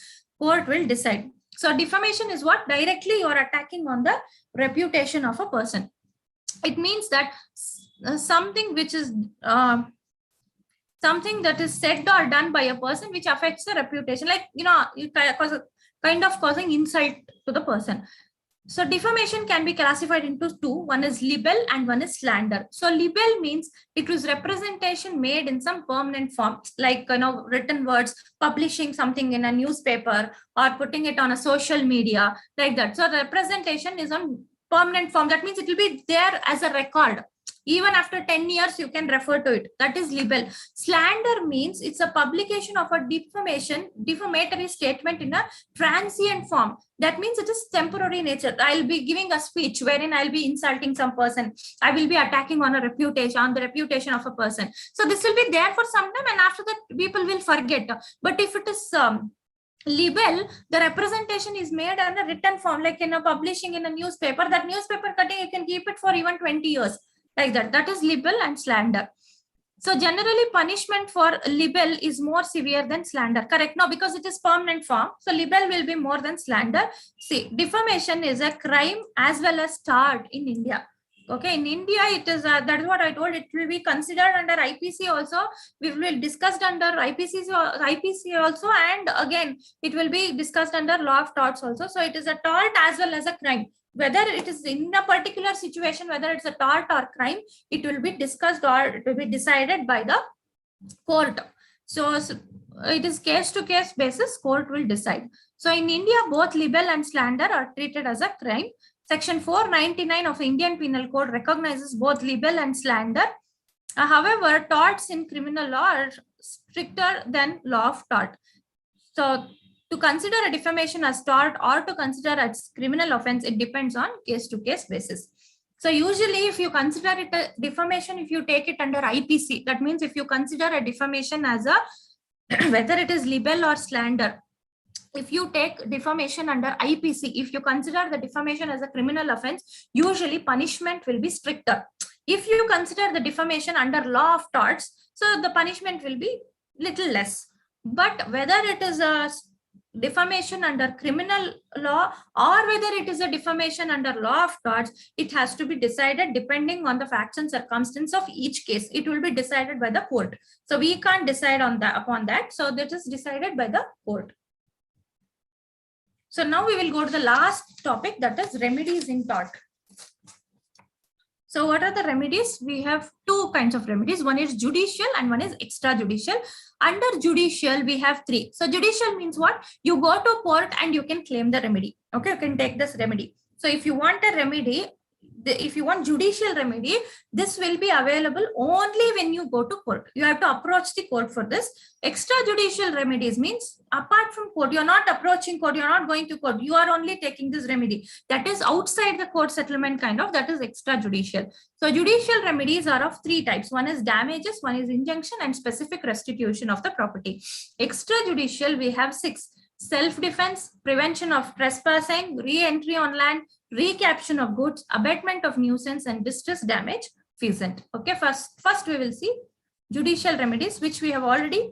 court will decide. So defamation is what? Directly you are attacking on the reputation of a person. It means that something which is something that is said or done by a person which affects the reputation, like, you know, you kind of causing insult to the person. So defamation can be classified into two. One is libel and one is slander. So libel means it was representation made in some permanent form, like, you know, written words, publishing something in a newspaper or putting it on a social media, like that. So representation is on permanent form. That means it will be there as a record. Even after 10 years, you can refer to it. That is libel. Slander means it's a publication of a defamatory statement in a transient form. That means it is temporary nature. I'll be giving a speech wherein I'll be insulting some person. I will be attacking on the reputation of a person. So this will be there for some time, and after that, people will forget. But if it is libel, the representation is made on a written form, like in a publishing in a newspaper. That newspaper cutting, you can keep it for even 20 years. Like that. That is libel and slander. So generally punishment for libel is more severe than slander. Correct? No, because it is permanent form. So libel will be more than slander. See, defamation is a crime as well as tort in India. Okay, in India, it is that is what I told. It will be considered under IPC also. We will discuss under IPC also, and again it will be discussed under law of torts also. So it is a tort as well as a crime. Whether it is in a particular situation, whether it's a tort or crime, it will be discussed or it will be decided by the court. So it is case to case basis, court will decide. So in India, both libel and slander are treated as a crime. Section 499 of Indian Penal Code recognizes both libel and slander. However, torts in criminal law are stricter than law of tort. So to consider a defamation as tort or to consider as criminal offense, it depends on case-to-case basis. So usually if you consider it a defamation, if you take it under IPC, that means if you consider a defamation as a, whether it is libel or slander, if you take defamation under IPC, if you consider the defamation as a criminal offense, usually punishment will be stricter. If you consider the defamation under law of torts, so the punishment will be little less. But whether it is a defamation under criminal law or whether it is a defamation under law of torts, it has to be decided depending on the facts and circumstance of each case. It will be decided by the court. So we can't decide on that upon that. So that is decided by the court. So now we will go to the last topic, that is remedies in tort. So what are the remedies? We have two kinds of remedies. One is judicial and one is extrajudicial. Under judicial, we have three. So judicial means what? You go to court and you can claim the remedy. Okay, you can take this remedy. So if you want a remedy, if you want judicial remedy, this will be available only when you go to court. You have to approach the court for this. Extrajudicial remedies means apart from court, you're not approaching court, you're not going to court, you are only taking this remedy that is outside the court settlement kind of, that is extrajudicial. So judicial remedies are of three types. One is damages, one is injunction, and specific restitution of the property. Extrajudicial, we have 6: self-defense, prevention of trespassing, re-entry on land, recapture of goods, abatement of nuisance, and distress damage, pheasant. Okay, first we will see judicial remedies, which we have already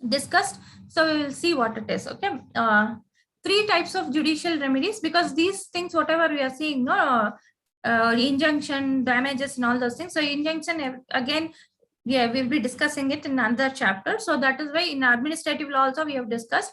discussed. So we will see what it is. Okay, three types of judicial remedies, because these things, whatever we are seeing, no, injunction, damages, and all those things. So injunction, again, yeah, we'll be discussing it in another chapter. So that is why in administrative law also we have discussed.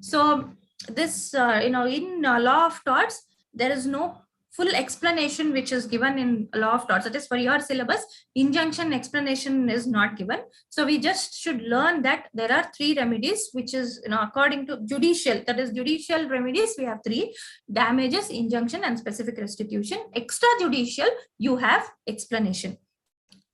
So this, in law of torts, there is no full explanation which is given in law of torts. That is for your syllabus. Injunction explanation is not given. So we just should learn that there are three remedies, which is, according to judicial, that is judicial remedies, we have three: damages, injunction, and specific restitution. Extrajudicial, you have explanation.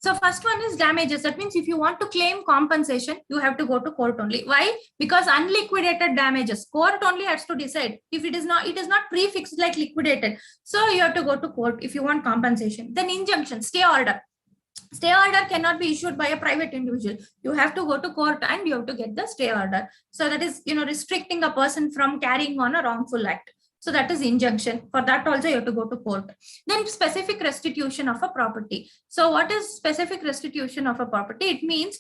So first one is damages. That means if you want to claim compensation, you have to go to court only. Why? Because unliquidated damages, court only has to decide. If it is not prefixed like liquidated. So you have to go to court if you want compensation. Then injunction, stay order. Stay order cannot be issued by a private individual. You have to go to court and you have to get the stay order. So that is, restricting a person from carrying on a wrongful act. So that is injunction. For that also you have to go to court. Then specific restitution of a property. So what is specific restitution of a property? It means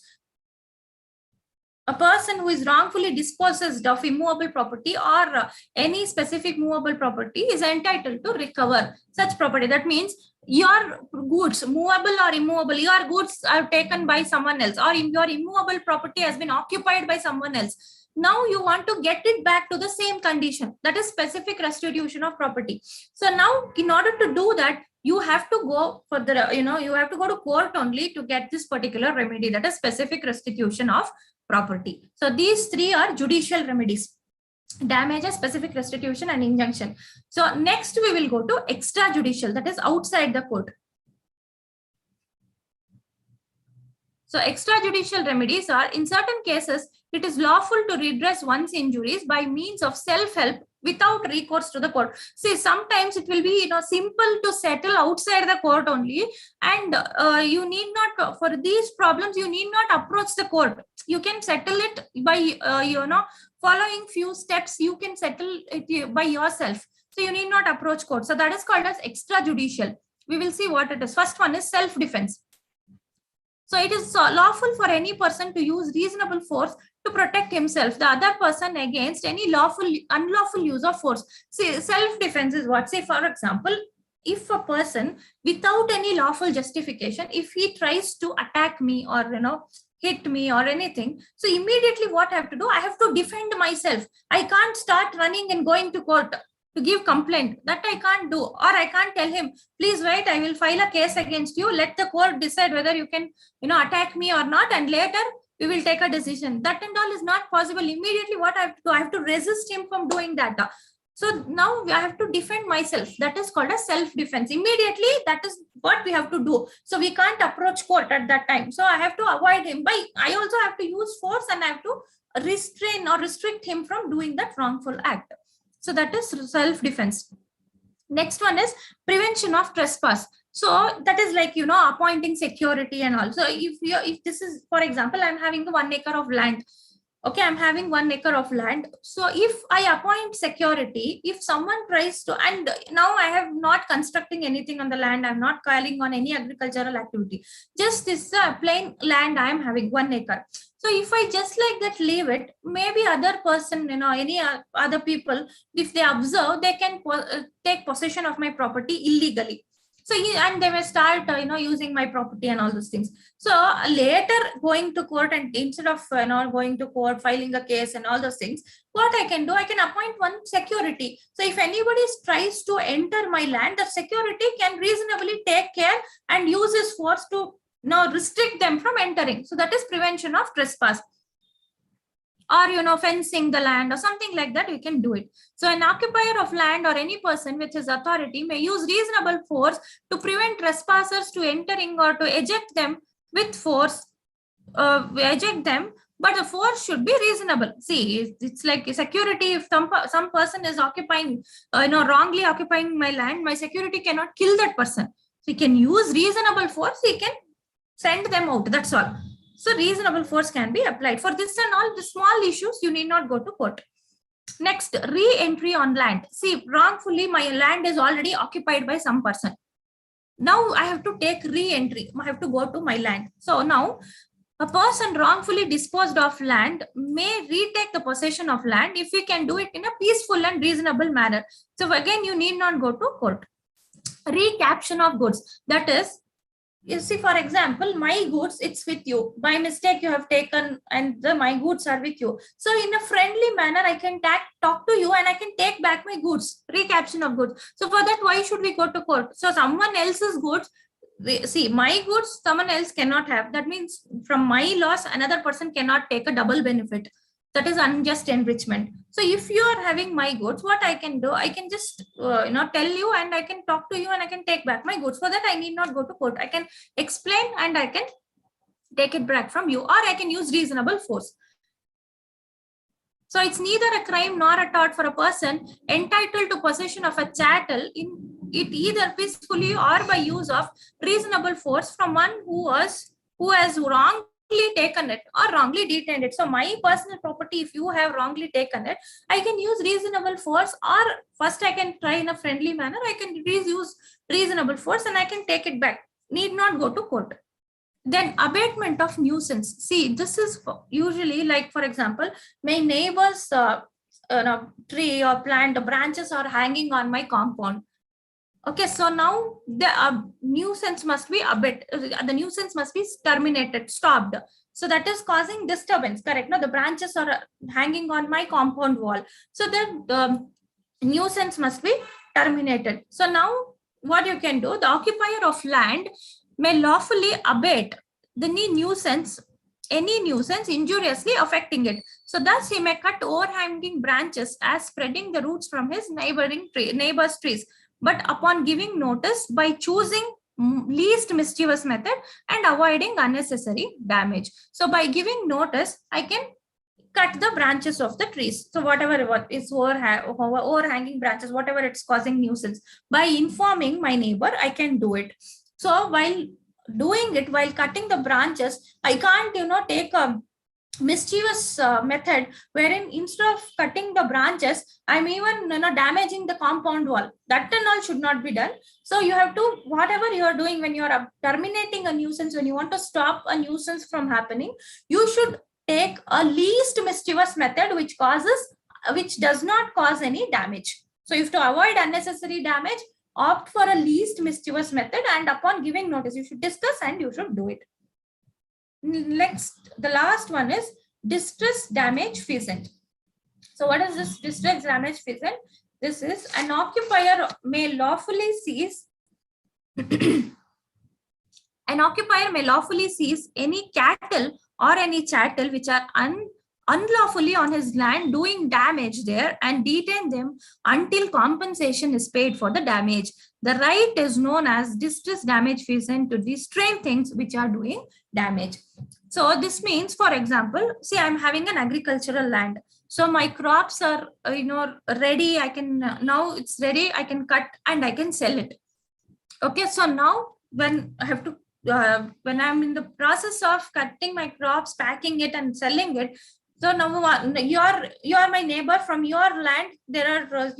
a person who is wrongfully dispossessed of immovable property or any specific movable property is entitled to recover such property. That means your goods, movable or immovable, your goods are taken by someone else, or your immovable property has been occupied by someone else. Now you want to get it back to the same condition. That is specific restitution of property. So now in order to do that, you have to go for the, you have to go to court only to get this particular remedy, that is specific restitution of property. So these three are judicial remedies: damages, specific restitution, and injunction. So next we will go to extrajudicial, that is outside the court. So extrajudicial remedies are, in certain cases, it is lawful to redress one's injuries by means of self-help without recourse to the court. See, sometimes it will be simple to settle outside the court only, and you need not, for these problems, you need not approach the court. You can settle it by following few steps. You can settle it by yourself. So you need not approach court. So that is called as extrajudicial. We will see what it is. First one is self-defense. So it is lawful for any person to use reasonable force to protect himself, the other person, against any unlawful use of force. See, self-defense is what? Say, for example, if a person without any lawful justification, if he tries to attack me or hit me or anything, so immediately what I have to do? I have to defend myself. I can't start running and going to court to give complaint. That I can't do. Or I can't tell him, please wait, I will file a case against you. Let the court decide whether you can, attack me or not, and later we will take a decision. That and all is not possible. Immediately what I have to do? I have to resist him from doing that. So now I have to defend myself. That is called a self-defense. Immediately, that is what we have to do. So we can't approach court at that time. So I have to avoid him. I also have to use force, and I have to restrain or restrict him from doing that wrongful act. So that is self-defense. Next one is prevention of trespass. So that is like, appointing security and all. So if this is, for example, I'm having 1 acre of land. Okay, I'm having 1 acre of land. So if I appoint security, if someone tries to, and now I have not constructing anything on the land, I'm not calling on any agricultural activity. Just this plain land I am having 1 acre. So if I just like that leave it, maybe other person, any other people, if they observe, they can take possession of my property illegally. So and they may start, using my property and all those things. So later going to court, and instead of going to court, filing a case and all those things, what I can do, I can appoint one security. So if anybody tries to enter my land, the security can reasonably take care and use his force to restrict them from entering. So that is prevention of trespass. or fencing the land or something like that, you can do it. So an occupier of land or any person with his authority may use reasonable force to prevent trespassers to entering or to eject them with force, eject them, but the force should be reasonable. See, it's like security. If some person is occupying, wrongly occupying my land, my security cannot kill that person. So he can use reasonable force, he can send them out, that's all. So reasonable force can be applied. For this and all the small issues, you need not go to court. Next, re-entry on land. See, wrongfully my land is already occupied by some person. Now I have to take re-entry. I have to go to my land. So now a person wrongfully disposed of land may retake the possession of land if we can do it in a peaceful and reasonable manner. So again, you need not go to court. Recaption of goods. That is, you see, for example, my goods, it's with you. By mistake, you have taken and my goods are with you. So in a friendly manner, I can talk to you and I can take back my goods. Recaption of goods. So for that, why should we go to court? So someone else's goods, see, my goods, someone else cannot have. That means from my loss, another person cannot take a double benefit. That is unjust enrichment. So if you are having my goods, what I can do, I can just tell you and I can talk to you and I can take back my goods. For that, I need not go to court. I can explain and I can take it back from you, or I can use reasonable force. So it's neither a crime nor a tort for a person entitled to possession of a chattel in it either peacefully or by use of reasonable force from one who has wrongly taken it or wrongly detained it. So my personal property, if you have wrongly taken it, I can use reasonable force, or first I can try in a friendly manner. I can use reasonable force and I can take it back. Need not go to court. Then abatement of nuisance. See, this is usually like, for example, my neighbor's tree or plant branches are hanging on my compound. Okay, so now the nuisance must be the nuisance must be terminated, stopped. So that is causing disturbance, correct? Now the branches are hanging on my compound wall. So the nuisance must be terminated. So now what you can do, the occupier of land may lawfully abate any nuisance injuriously affecting it. So thus he may cut overhanging branches as spreading the roots from his neighbor's trees, but upon giving notice by choosing least mischievous method and avoiding unnecessary damage. So by giving notice, I can cut the branches of the trees. So whatever is overhanging branches, whatever it's causing nuisance, by informing my neighbor, I can do it. So while doing it, while cutting the branches, I can't, take a mischievous method wherein instead of cutting the branches, I'm even damaging the compound wall. That and all should not be done. So you have to, whatever you are doing when you are terminating a nuisance, when you want to stop a nuisance from happening, you should take a least mischievous method which does not cause any damage. So if to avoid unnecessary damage, opt for a least mischievous method, and upon giving notice, you should discuss and you should do it. Next, the last one is distress damage feasant. So what is this distress damage feasant? This is an occupier may lawfully seize any cattle or any chattel which are unlawfully on his land doing damage there, and detain them until compensation is paid for the damage. The right is known as distress damage feasant to restrain things which are doing damage. So this means, for example, see, I'm having an agricultural land. So my crops are, ready. Now it's ready. I can cut and I can sell it. Okay. So now when I'm in the process of cutting my crops, packing it and selling it. So now you are my neighbor. From your land, there are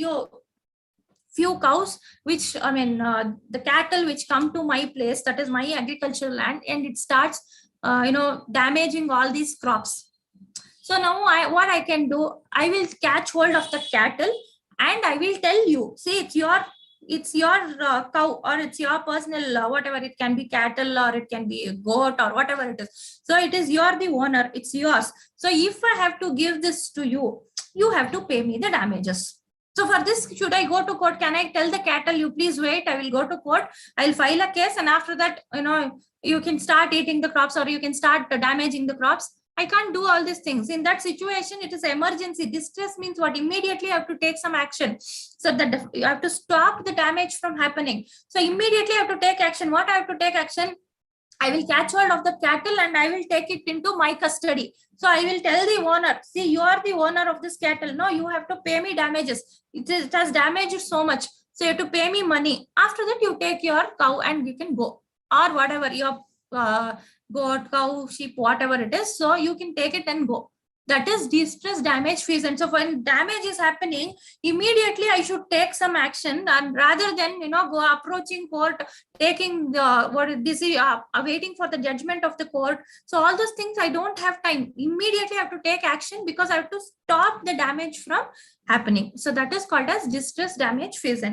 few cows, which the cattle which come to my place, that is my agricultural land, and it starts damaging all these crops. So now what I can do, I will catch hold of the cattle and I will tell you, see, it's your cow, or it's your personal whatever, it can be cattle or it can be a goat or whatever it is. So it is, you're the owner, it's yours. So if I have to give this to you, you have to pay me the damages. So for this, should I go to court? Can I tell the cattle, you please wait, I will go to court, I'll file a case, and after that, you can start eating the crops or you can start damaging the crops? I can't do all these things. In that situation, it is emergency. Distress means what? Immediately you have to take some action. So that you have to stop the damage from happening. So immediately you have to take action. What I have to take action? I will catch hold of the cattle and I will take it into my custody. So I will tell the owner, see, you are the owner of this cattle. No, you have to pay me damages. It has damaged so much. So you have to pay me money. After that, you take your cow and you can go. Or whatever, your goat, cow, sheep, whatever it is. So you can take it and go. That is distress damage fees. And so when damage is happening, immediately I should take some action, and rather than go approaching court, taking the waiting for the judgment of the court. So all those things I don't have time. Immediately I have to take action because I have to stop the damage from happening. So that is called as distress damage fees.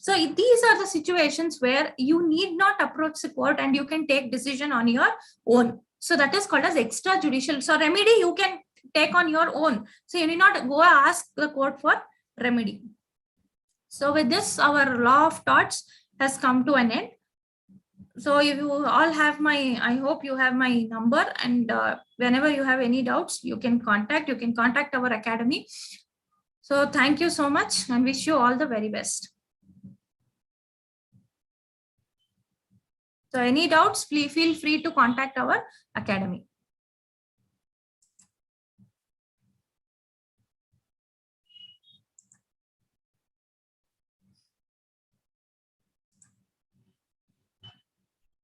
So these are the situations where you need not approach the court and you can take decision on your own. So that is called as extrajudicial. So remedy you can take on your own. So you need not go ask the court for remedy. So with this, our law of torts has come to an end. So if you all have I hope you have my number, and whenever you have any doubts, you can contact our academy. So thank you so much and wish you all the very best. So any doubts, please feel free to contact our academy.